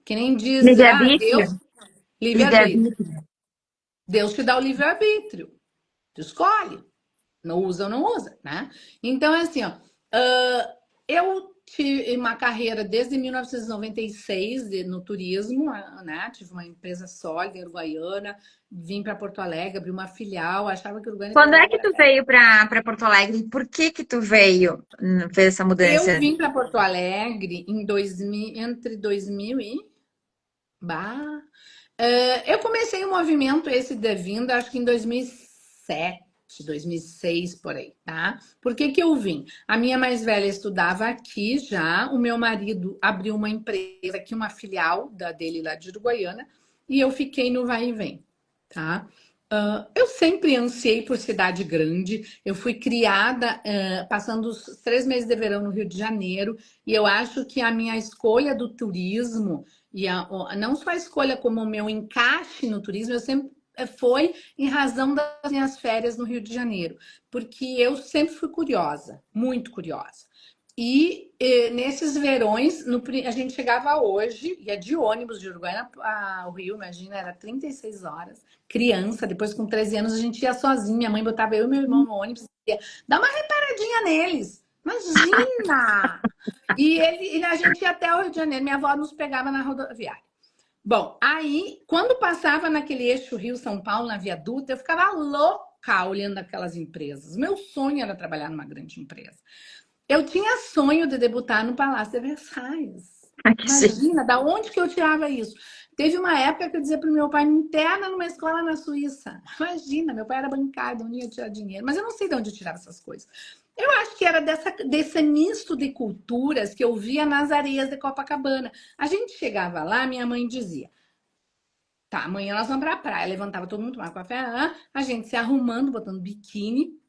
Que nem diz, Livre-arbítrio. Deus, livre-arbítrio. Livre-arbítrio. Deus te dá o livre-arbítrio. Tu escolhe. Não usa ou não usa, né? Então, é assim, ó, eu tive uma carreira desde 1996 no turismo, né? Tive uma empresa sólida em Uruguaiana, vim para Porto Alegre, abri uma filial, achava que Quando é Uruguaiana que era tu veio para Porto Alegre? Por que tu veio, fez essa Eu mudança? vim para Porto Alegre em 2000, entre 2000 e bah, eu comecei o movimento esse de vinda, acho que em 2007, 2006, por aí, tá? Por que que eu vim? A minha mais velha estudava aqui já, o meu marido abriu uma empresa aqui, uma filial dele lá de Uruguaiana, e eu fiquei no vai e vem, tá? Eu sempre ansiei por cidade grande. Eu fui criada passando os 3 meses de verão no Rio de Janeiro, e eu acho que a minha escolha do turismo não só a escolha como o meu encaixe no turismo, eu sempre foi em razão das minhas férias no Rio de Janeiro, porque eu sempre fui curiosa, muito curiosa. Nesses verões, a gente chegava hoje, ia de ônibus de Uruguaiana ao Rio, imagina, era 36 horas. Criança, depois com 13 anos a gente ia sozinha, minha mãe botava eu e meu irmão no ônibus e ia dar uma reparadinha neles. Imagina! E a gente ia até o Rio de Janeiro, minha avó nos pegava na rodoviária. Bom, aí, quando passava naquele eixo Rio-São Paulo, na Via Dutra, eu ficava louca olhando aquelas empresas. Meu sonho era trabalhar numa grande empresa. Eu tinha sonho de debutar no Palácio de Versalhes. Que chique. Imagina, da onde que eu tirava isso? Teve uma época que eu dizia para o meu pai, me interna numa escola na Suíça. Imagina, meu pai era bancário, não ia tirar dinheiro. Mas eu não sei de onde eu tirava essas coisas. Eu acho que era desse misto de culturas que eu via nas areias de Copacabana. A gente chegava lá, minha mãe dizia, tá, amanhã nós vamos para a praia. Levantava todo mundo, tomava café, a gente se arrumando, botando biquíni.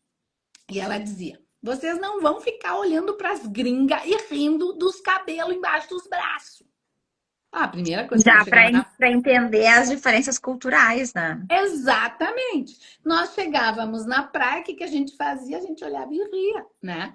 E ela dizia, vocês não vão ficar olhando para as gringas e rindo dos cabelos embaixo dos braços. Ah, a primeira coisa que nós Já chegamos na... para entender as diferenças culturais, né? Exatamente. Nós chegávamos na praia, o que a gente fazia? A gente olhava e ria, né?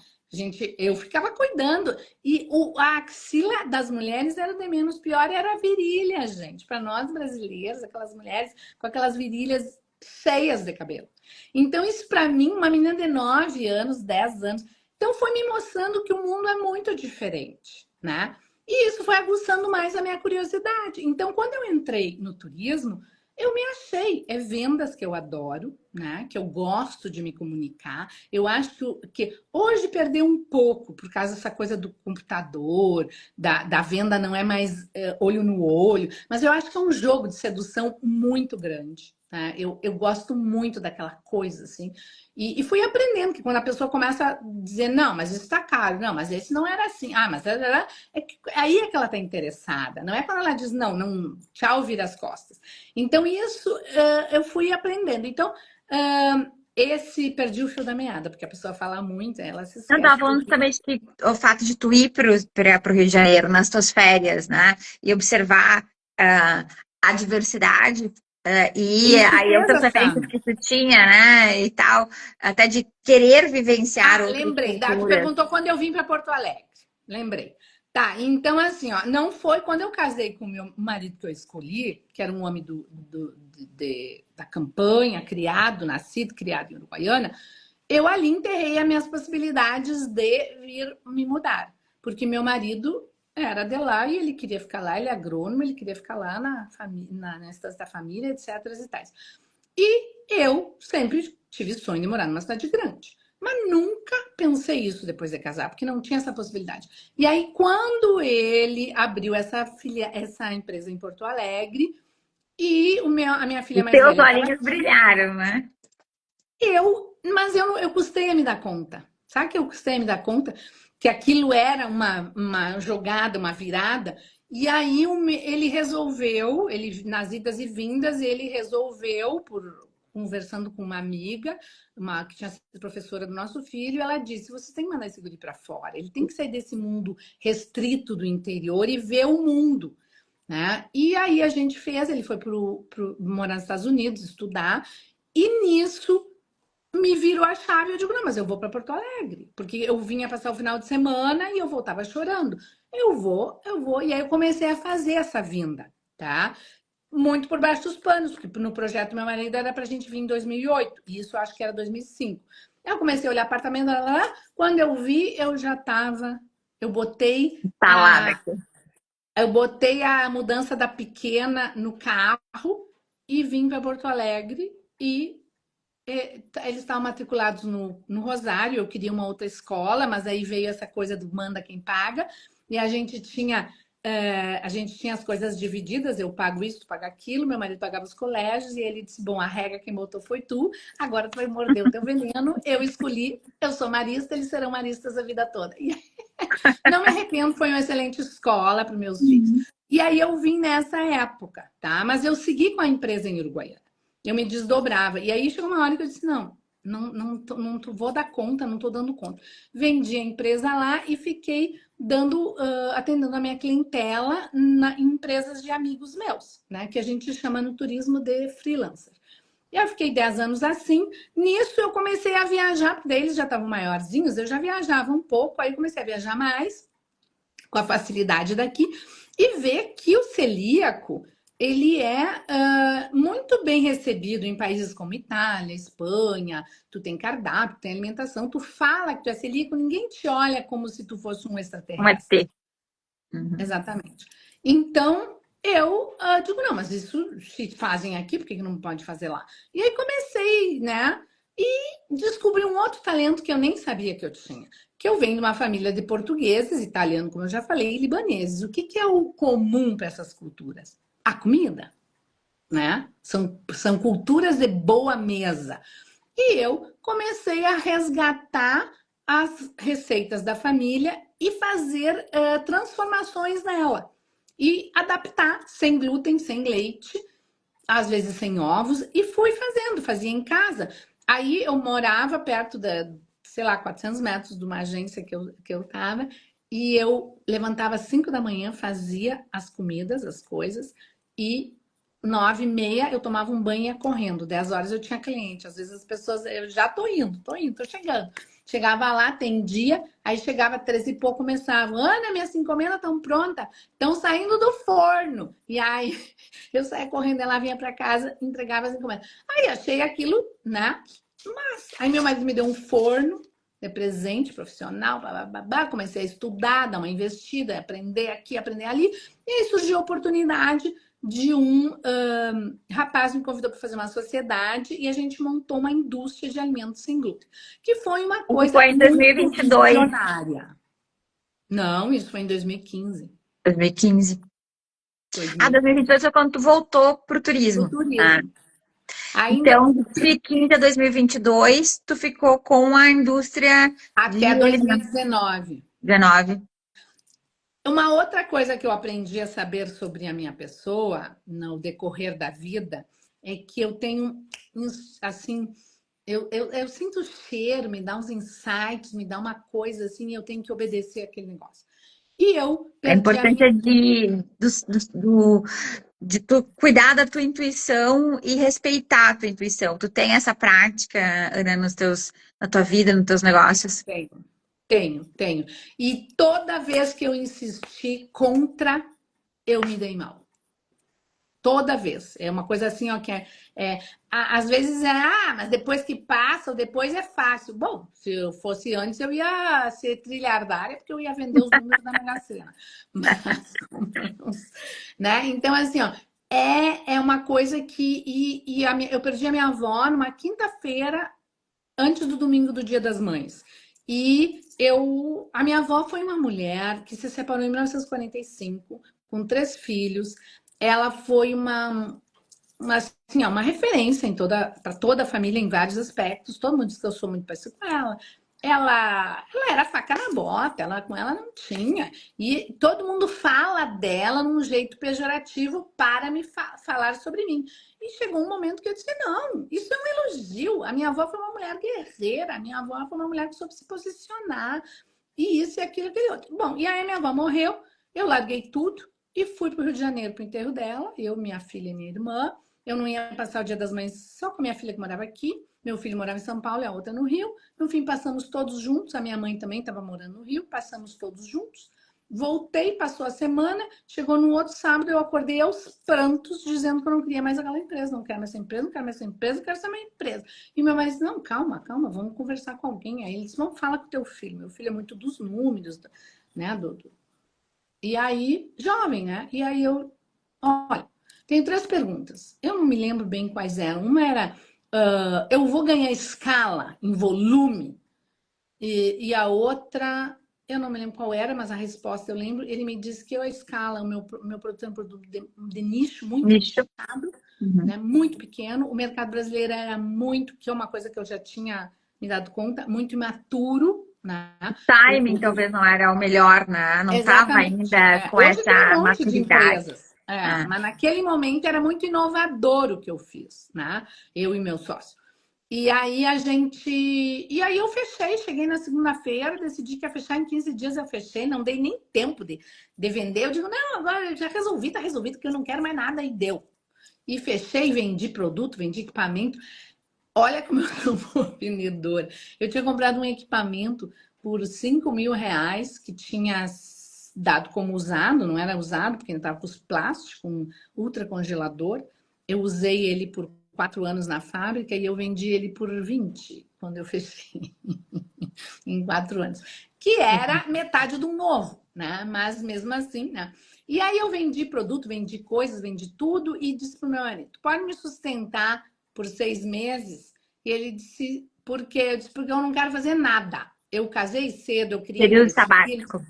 Eu ficava cuidando. E a axila das mulheres era de menos pior, era a virilha, gente. Para nós brasileiros, aquelas mulheres com aquelas virilhas cheias de cabelo. Então, isso para mim, uma menina de 9 anos, 10 anos, então foi me mostrando que o mundo é muito diferente, né? E isso foi aguçando mais a minha curiosidade. Então, quando eu entrei no turismo, eu me achei. É vendas que eu adoro, né? Que eu gosto de me comunicar. Eu acho que hoje perdeu um pouco por causa dessa coisa do computador, da venda não é mais olho no olho, mas eu acho que é um jogo de sedução muito grande. Né? Eu gosto muito daquela coisa, assim. E fui aprendendo que quando a pessoa começa a dizer, não, mas isso está caro, não, mas esse não era assim, ah, mas aí é que ela está interessada, não é quando ela diz, não, não, tchau, vira as costas. Então, isso eu fui aprendendo. Então, perdi o fio da meada, porque a pessoa fala muito, ela se Eu estava esquece falando tudo. também de que o fato de tu ir para o Rio de Janeiro nas tuas férias, né? E observar a diversidade e Isso aí fez outras essa. referências que tu tinha, né? E tal, até de querer vivenciar Ah, outras lembrei. Tu culturas. perguntou quando eu vim para Porto Alegre. Lembrei. Tá, então assim, ó, não foi quando eu casei com o meu marido que eu escolhi, que era um homem da campanha, nascido, criado em Uruguaiana, eu ali enterrei as minhas possibilidades de vir me mudar. Porque meu marido era de lá e ele queria ficar lá, ele é agrônomo, ele queria ficar lá na estância da família, etc. e tais. E eu sempre tive sonho de morar numa cidade grande. Mas nunca pensei isso depois de casar, porque não tinha essa possibilidade. E aí, quando ele abriu essa empresa em Porto Alegre, e a minha filha Os mais teus velha estava olhinhos aqui, brilharam, né? mas eu custei a me dar conta. Sabe que eu custei a me dar conta que aquilo era uma jogada, uma virada? E aí ele resolveu, nas idas e vindas, ele resolveu, conversando com uma amiga, que tinha sido professora do nosso filho, ela disse: você tem que mandar esse guri para fora, ele tem que sair desse mundo restrito do interior e ver o mundo. Né? E aí a gente fez, ele foi morar nos Estados Unidos, estudar, e nisso me virou a chave. Eu digo, não, mas eu vou para Porto Alegre, porque eu vinha passar o final de semana e eu voltava chorando. Eu vou. E aí eu comecei a fazer essa vinda, tá? Muito por baixo dos panos, porque no projeto do meu marido era para a gente vir em 2008, e isso eu acho que era 2005. Eu comecei a olhar apartamento, lá, quando eu vi, eu já estava. Eu botei Salada a, aqui. eu botei a mudança da pequena no carro e vim para Porto Alegre e eles estavam matriculados no Rosário, eu queria uma outra escola, mas aí veio essa coisa do manda quem paga, e a gente tinha as coisas divididas, eu pago isso, tu paga aquilo, meu marido pagava os colégios, e ele disse, bom, a regra quem botou foi tu, agora tu vai morder o teu veneno, eu escolhi, eu sou marista, eles serão maristas a vida toda. E não me arrependo, foi uma excelente escola para meus filhos. E aí eu vim nessa época, tá? Mas eu segui com a empresa em Uruguaiana. Eu me desdobrava. E aí chegou uma hora que eu disse: não vou dar conta, não estou dando conta. Vendi a empresa lá e fiquei atendendo a minha clientela em empresas de amigos meus, né? Que a gente chama no turismo de freelancer. E eu fiquei 10 anos assim. Nisso eu comecei a viajar, porque daí eles já estavam maiorzinhos, eu já viajava um pouco, aí comecei a viajar mais com a facilidade daqui e ver que o celíaco ele é muito bem recebido em países como Itália, Espanha. Tu tem cardápio, tem alimentação, tu fala que tu é celíaco, ninguém te olha como se tu fosse um Um extraterrestre. ET. Uhum. Exatamente. Então, eu digo, não, mas isso se fazem aqui, por que não pode fazer lá? E aí comecei, né? E descobri um outro talento que eu nem sabia que eu tinha, que eu venho de uma família de portugueses, italiano, como eu já falei, e libaneses. O que é o comum para essas culturas? A comida, né? São culturas de boa mesa. E eu comecei a resgatar as receitas da família e fazer transformações nela. E adaptar sem glúten, sem leite, às vezes sem ovos, e fui fazendo, fazia em casa. Aí eu morava perto da, sei lá, 400 metros de uma agência que eu tava, e eu levantava às 5 da manhã, fazia as comidas, as coisas, e 9h30 eu tomava um banho e ia correndo. 10 horas eu tinha cliente. Às vezes as pessoas, eu já tô chegando. Chegava lá, atendia, aí chegava 13 e pouco, começava, Ana, minhas encomendas estão prontas, estão saindo do forno. E aí eu saía correndo, ela vinha para casa, entregava as encomendas. Aí achei aquilo, né? Mas aí meu marido me deu um forno de presente profissional, babá, comecei a estudar, dar uma investida, aprender aqui, aprender ali. E aí surgiu a oportunidade de rapaz me convidou para fazer uma sociedade e a gente montou uma indústria de alimentos sem glúten, que foi uma Isso coisa foi em muito 2022, visionária. Não, isso foi em 2015. 2015. Ah, 2015. 2022 foi quando tu voltou pro O turismo. Ah, turismo. Ainda então, de 2015 a 2022, tu ficou com a indústria até de alimentos 2019. 19. Uma outra coisa que eu aprendi a saber sobre a minha pessoa no decorrer da vida é que eu tenho, assim, eu sinto o cheiro, me dá uns insights, me dá uma coisa assim, e eu tenho que obedecer aquele negócio. E eu A perdi a importância minha. de tu cuidar da tua intuição e respeitar a tua intuição. Tu tem essa prática, Ana, na tua vida, nos teus negócios? Tenho. E toda vez que eu insisti contra, eu me dei mal. Toda vez. É uma coisa assim, ó, às vezes mas depois que passa, ou depois é fácil. Bom, se eu fosse antes, eu ia ser trilhardária, porque eu ia vender os números da Mega Sena. Mas, né? Então, assim, ó, é uma coisa que. Eu perdi a minha avó numa quinta-feira, antes do domingo do Dia das Mães. A minha avó foi uma mulher que se separou em 1945, com 3 filhos. Ela foi assim, uma referência para toda a família em vários aspectos. Todo mundo diz que eu sou muito parecida com ela. Ela era faca na bota, com ela não tinha. E todo mundo fala dela num jeito pejorativo para me falar sobre mim. E chegou um momento que eu disse: não, isso é um elogio. A minha avó foi uma mulher guerreira, a minha avó foi uma mulher que soube se posicionar. E isso e aquilo, aquele outro. Bom, e aí a minha avó morreu, eu larguei tudo e fui para o Rio de Janeiro para o enterro dela, eu, minha filha e minha irmã. Eu não ia passar o Dia das Mães só com minha filha que morava aqui. Meu filho morava em São Paulo e a outra no Rio. No fim, passamos todos juntos. A minha mãe também estava morando no Rio. Passamos todos juntos. Voltei, passou a semana. Chegou no outro sábado, eu acordei aos prantos, dizendo que eu não queria mais aquela empresa. Não quero mais essa empresa, não quero mais essa empresa, não quero essa minha empresa. E meu marido disse: não, calma, vamos conversar com alguém. Aí ele disse: vamos falar com o teu filho. Meu filho é muito dos números, né, E aí, jovem, né? E aí olha, tenho 3 perguntas. Eu não me lembro bem quais eram. Uma era: eu vou ganhar escala em volume? E a outra, eu não me lembro qual era, mas a resposta eu lembro. Ele me disse que a escala, o meu produto é um produto de nicho, muito Nicho. nichado, Uhum. né? Muito pequeno. O mercado brasileiro era muito, que é uma coisa que eu já tinha me dado conta, muito imaturo, né? Timing talvez não era o melhor, né? Não estava Exatamente. ainda com Hoje tem um essa monte de maturidade. empresas. Ah, Mas naquele momento era muito inovador o que eu fiz, né? Eu e meu sócio. E aí eu fechei, cheguei na segunda-feira, decidi que ia fechar em 15 dias, eu fechei, não dei nem tempo de vender. Eu digo: não, agora eu já resolvi, tá resolvido, que eu não quero mais nada, e deu. E fechei, vendi produto, vendi equipamento. Olha como eu sou boa vendedora. Eu tinha comprado um equipamento por R$ 5.000 que tinha dado como usado, não era usado, porque ele estava com os plásticos, um ultra congelador. Eu usei ele por 4 anos na fábrica e eu vendi ele por 20 quando eu fechei em 4 anos. Que era metade do novo, né? Mas mesmo assim, né? E aí eu vendi produto, vendi coisas, vendi tudo e disse pro meu marido: pode me sustentar por 6 meses? E ele disse: por quê? Eu disse: porque eu não quero fazer nada. eu casei cedo, eu criei Período 3 filhos. sabático.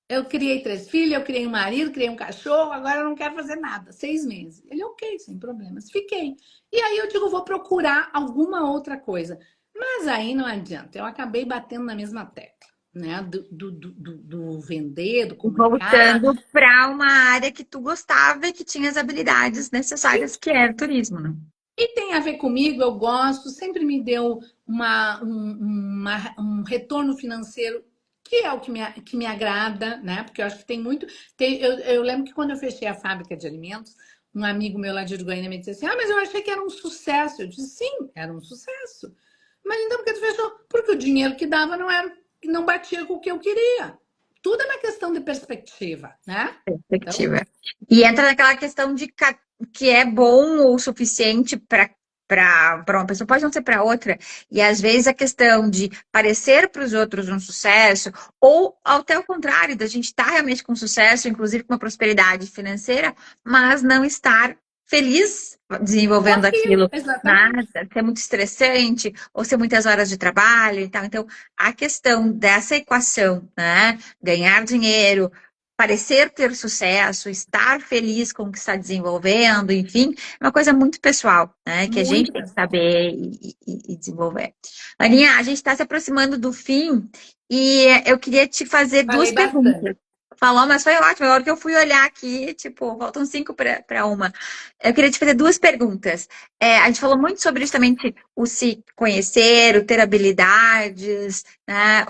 Eu criei 3 filhos, eu criei um marido, criei um cachorro, agora eu não quero fazer nada. 6 meses. Ele, ok, sem problemas. Fiquei. E aí eu digo, vou procurar alguma outra coisa. Mas aí não adianta. Eu acabei batendo na mesma tecla, né? Do vender, do comunicar. Voltando para uma área que tu gostava e que tinha as habilidades necessárias, que era o turismo, né? E tem a ver comigo, eu gosto, sempre me deu um retorno financeiro que é o que me agrada, né? Porque eu acho que tem muito. Eu lembro que quando eu fechei a fábrica de alimentos, um amigo meu lá de Uruguaiana me disse assim: Ah, mas eu achei que era um sucesso. Eu disse: Sim, era um sucesso. Mas então por que tu fechou? Porque o dinheiro que dava não batia com o que eu queria. Tudo é uma questão de perspectiva, né? Então, Perspectiva. E entra naquela questão de que é bom o suficiente para uma pessoa, pode não ser para outra. E às vezes a questão de parecer para os outros um sucesso, ou até o contrário, da gente estar realmente com sucesso, inclusive com uma prosperidade financeira, mas não estar feliz com desenvolvendo aquilo, aquilo. exatamente. Nada, ser muito estressante, ou ser muitas horas de trabalho e tal. Então, a questão dessa equação, né? Ganhar dinheiro, parecer ter sucesso, estar feliz com o que está desenvolvendo, enfim, é uma coisa muito pessoal, né? Que a gente Muito tem que pessoal. saber e desenvolver. Aninha, a gente está se aproximando do fim e eu queria te fazer duas Falei bastante. perguntas. Falou, mas foi ótimo. Agora que eu fui olhar aqui, tipo, faltam 5 para uma. Eu queria te fazer duas perguntas. A gente falou muito sobre justamente o se conhecer, o ter habilidades, né?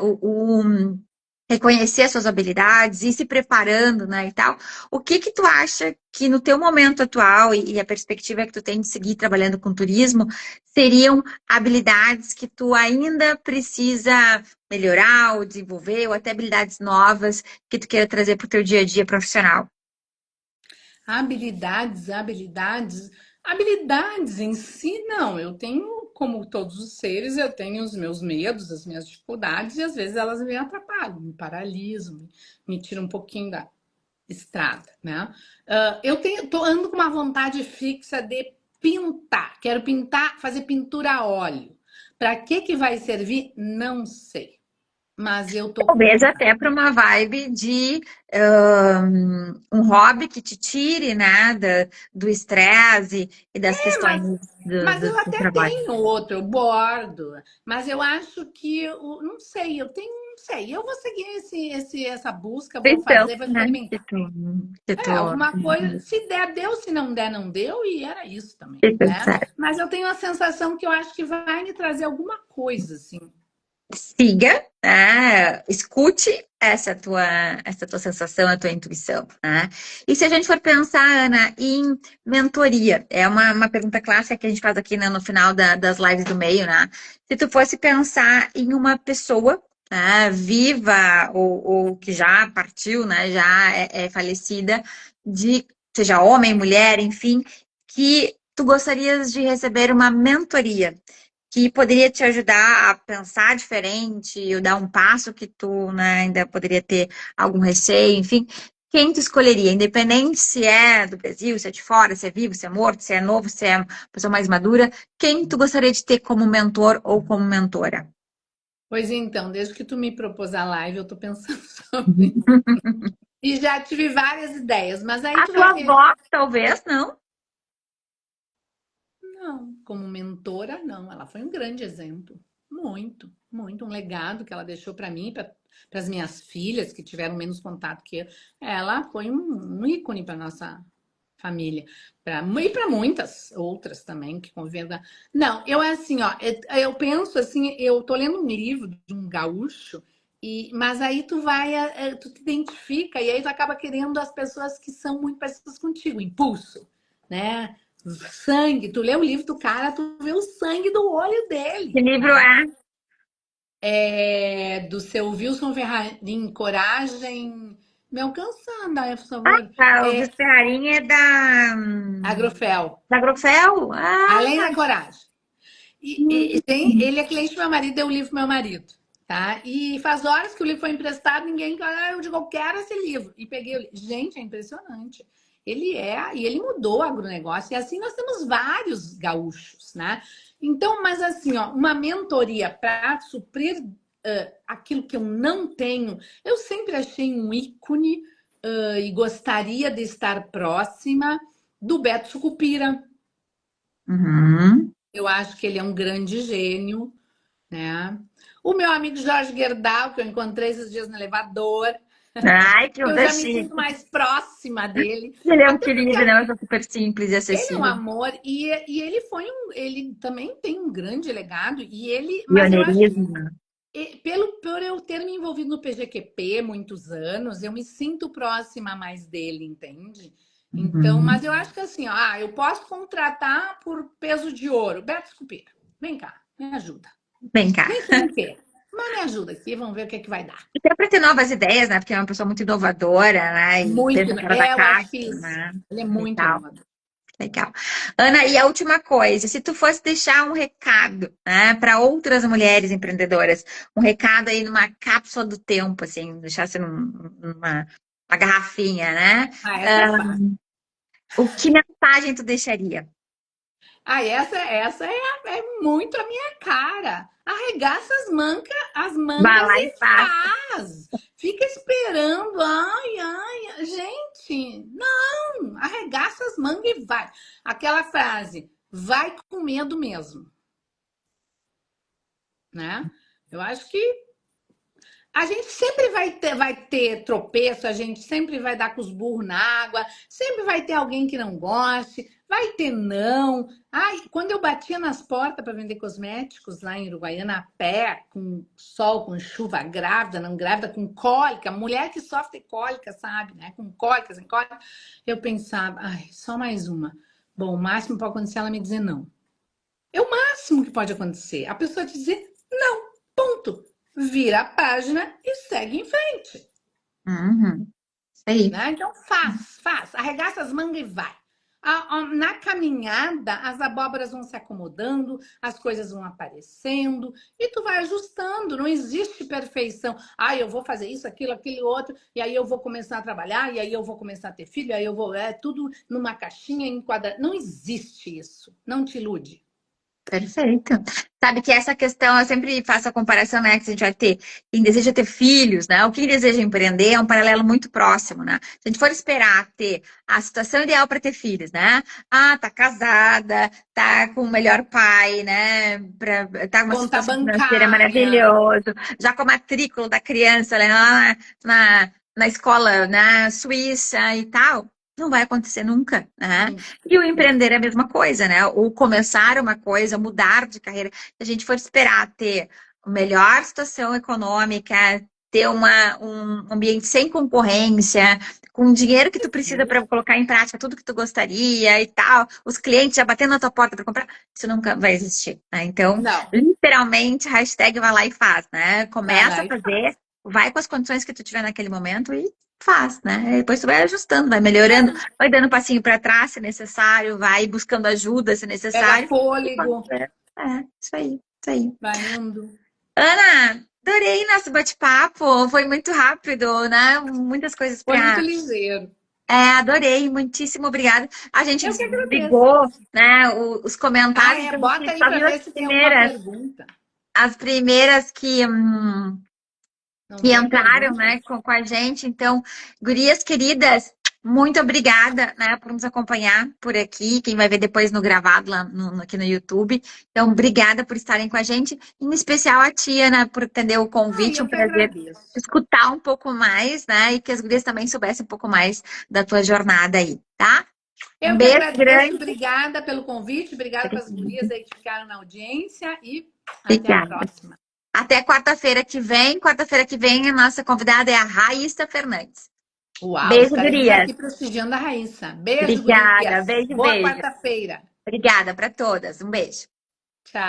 Reconhecer as suas habilidades, ir se preparando, né, e tal. O que que tu acha que no teu momento atual e a perspectiva que tu tem de seguir trabalhando com turismo seriam habilidades que tu ainda precisa melhorar ou desenvolver, ou até habilidades novas que tu queira trazer para o teu dia a dia profissional? Habilidades em si, não. Eu tenho, como todos os seres, eu tenho os meus medos, as minhas dificuldades, e às vezes elas me atrapalham, me paralisam, me tiram um pouquinho da estrada, né? Ando com uma vontade fixa de pintar. Quero pintar, fazer pintura a óleo. Para que vai servir? Não sei. Mas eu tô com Talvez vontade. até para uma vibe de um hobby que te tire, né, do estresse e das questões Mas, do, mas do, eu do até trabalho. tenho outro, eu bordo. Mas eu acho que, não sei, não sei. Eu vou seguir essa busca, vou Então, fazer, vou né, que experimentar. tu, que tu, Alguma coisa, se der, deu, se não der, não deu, e era isso também, que tu né? sabe. Mas eu tenho a sensação que eu acho que vai me trazer alguma coisa, assim. Siga, né, escute essa tua sensação, a tua intuição, né? E se a gente for pensar, Ana, em mentoria, é uma pergunta clássica que a gente faz aqui, né, no final das lives do meio, né? Se tu fosse pensar em uma pessoa, né, viva ou que já partiu, né, já é falecida, seja homem, mulher, enfim, que tu gostarias de receber uma mentoria que poderia te ajudar a pensar diferente, ou dar um passo que tu, né, ainda poderia ter algum receio, enfim. Quem tu escolheria? Independente se é do Brasil, se é de fora, se é vivo, se é morto, se é novo, se é uma pessoa mais madura, quem tu gostaria de ter como mentor ou como mentora? Pois então, desde que tu me propôs a live, eu tô pensando sobre. E já tive várias ideias, mas aí A tu tua vai avó, ver. talvez, não? Não, como mentora, não. Ela foi um grande exemplo. Muito, muito. Um legado que ela deixou para mim, para as minhas filhas, que tiveram menos contato que eu. Ela foi um ícone para nossa família. E para muitas outras também que conviveram. Não, eu assim, ó, eu penso assim, eu tô lendo um livro de um gaúcho. Mas aí tu te identifica e aí tu acaba querendo as pessoas que são muito parecidas contigo, impulso, né? Sangue, tu lê o livro do cara, tu vê o sangue do olho Que dele, livro né? é? É do seu Wilson Ferrarim, Coragem, me alcançando, por favor. Ah, o É Ferrarim é da, Agrofel, da Grofel? Além Ah, da Coragem. Ele é cliente do meu marido, deu o livro pro meu marido, tá? E faz horas que o livro foi emprestado, ninguém. Eu digo, eu quero esse livro. E peguei o livro. Gente, é impressionante. E ele mudou o agronegócio. E assim nós temos vários gaúchos, né? Então, mas assim, ó, uma mentoria para suprir aquilo que eu não tenho, eu sempre achei um ícone e gostaria de estar próxima do Beto Sucupira. Uhum. Eu acho que ele é um grande gênio, né? O meu amigo Jorge Gerdau, que eu encontrei esses dias no elevador, Ai, que eu onda já me sinto chique. mais próxima dele. Ele é um Até porque querido, né? Uma pessoa super simples e ele é um acessível. amor e ele foi ele também tem um grande legado e ele, mas eu acho que Pioneirismo. por eu ter me envolvido no PGQP muitos anos, eu me sinto próxima mais dele, entende? Então, Uhum. mas eu acho que assim, ó, eu posso contratar por peso de ouro. Beto Scupira, vem cá, me ajuda. Vem cá. Nem sei o quê, mas me ajuda aqui, vamos ver o que é que vai dar. Até para ter novas ideias, né? Porque é uma pessoa muito inovadora, né? E Muito, pensa fora da eu caixa, acho isso. né? Ele é muito Legal, inovador. legal. Ana, e a última coisa, se tu fosse deixar um recado, né, para outras mulheres empreendedoras, um recado aí numa cápsula do tempo, assim, deixasse numa uma garrafinha, né? Ah, essa é Ah, fácil. o que mensagem tu deixaria? Ah, essa é muito a minha cara. Arregaça as Vai mangas lá e e faz. faz. Fica esperando. Ai, ai, gente, não. Arregaça as mangas e vai. Aquela frase, vai com medo mesmo, né? Eu acho que a gente sempre vai ter tropeço, a gente sempre vai dar com os burros na água, sempre vai ter alguém que não goste, vai ter não. Ai, quando eu batia nas portas para vender cosméticos lá em Uruguaiana a pé, com sol, com chuva, grávida, não grávida, com cólica, mulher que sofre de cólica, sabe, né? Com cólica, sem cólica, eu pensava, ai, só mais uma. Bom, o máximo pode acontecer ela me dizer não. É o máximo que pode acontecer. A pessoa te dizer não, ponto. Vira a página e segue em frente. Uhum. Isso aí. Né? Então faz. Arregaça as mangas e vai. Na caminhada, as abóboras vão se acomodando, as coisas vão aparecendo e tu vai ajustando. Não existe perfeição. Ah, eu vou fazer isso, aquilo outro, e aí eu vou começar a trabalhar, e aí eu vou começar a ter filho, e aí eu vou. É tudo numa caixinha enquadrada. Não existe isso. Não te ilude. Perfeito. Sabe que essa questão, eu sempre faço a comparação, né, que a gente vai ter, quem deseja ter filhos, né, ou quem deseja empreender é um paralelo muito próximo, né? Se a gente for esperar ter a situação ideal para ter filhos, né? Ah, tá casada, tá com o melhor pai, né? Tá com uma Conta situação financeira bancária. maravilhosa, já com a matrícula da criança lá na escola, na Suíça e tal. Não vai acontecer nunca, né? Nunca, E o nunca. empreender é a mesma coisa, né? Ou começar uma coisa, mudar de carreira. Se a gente for esperar ter a melhor situação econômica, ter um ambiente sem concorrência, com o dinheiro que tu precisa para colocar em prática tudo que tu gostaria e tal, os clientes já batendo na tua porta para comprar, isso nunca vai existir, né? Então, Não, literalmente, hashtag vai lá e faz, né? vai Começa lá a e faz. fazer, vai com as condições que tu tiver naquele momento e faz, né? E depois tu vai ajustando, vai melhorando, vai dando um passinho para trás se necessário, vai buscando ajuda se Pega necessário. E quando fôlego, der, isso aí, isso aí. vai indo. Ana, adorei nosso bate-papo, foi muito rápido, né? Muitas coisas Foi muito para. ligeiro. Adorei, muitíssimo obrigada. A gente Eu que agradeço. desligou, né, os Ah, comentários, é, então a bota gente aí só para viu ver se tem alguma pergunta. as primeiras Não que tem entraram, pergunta? né, com a gente. Então, gurias queridas, muito obrigada, né, por nos acompanhar por aqui. Quem vai ver depois no gravado lá aqui no YouTube. Então, obrigada por estarem com a gente, em especial a tia, né, por atender o Ah, convite. eu Um que prazer agradeço. escutar um pouco mais, né, e que as gurias também soubessem um pouco mais da tua jornada aí, tá? Um Eu que beijo agradeço. grande. Obrigada pelo convite. Obrigada para as Obrigada. gurias aí que ficaram na audiência e até a Obrigada. próxima. Até quarta-feira que vem. Quarta-feira que vem, a nossa convidada é a Raíssa Fernandes. Uau, Beijo, estaremos gurias. aqui prestigiando a Raíssa. Beijo, Obrigada. gurias. Beijo, Boa beijo. quarta-feira. Obrigada para todas. Um beijo. Tchau.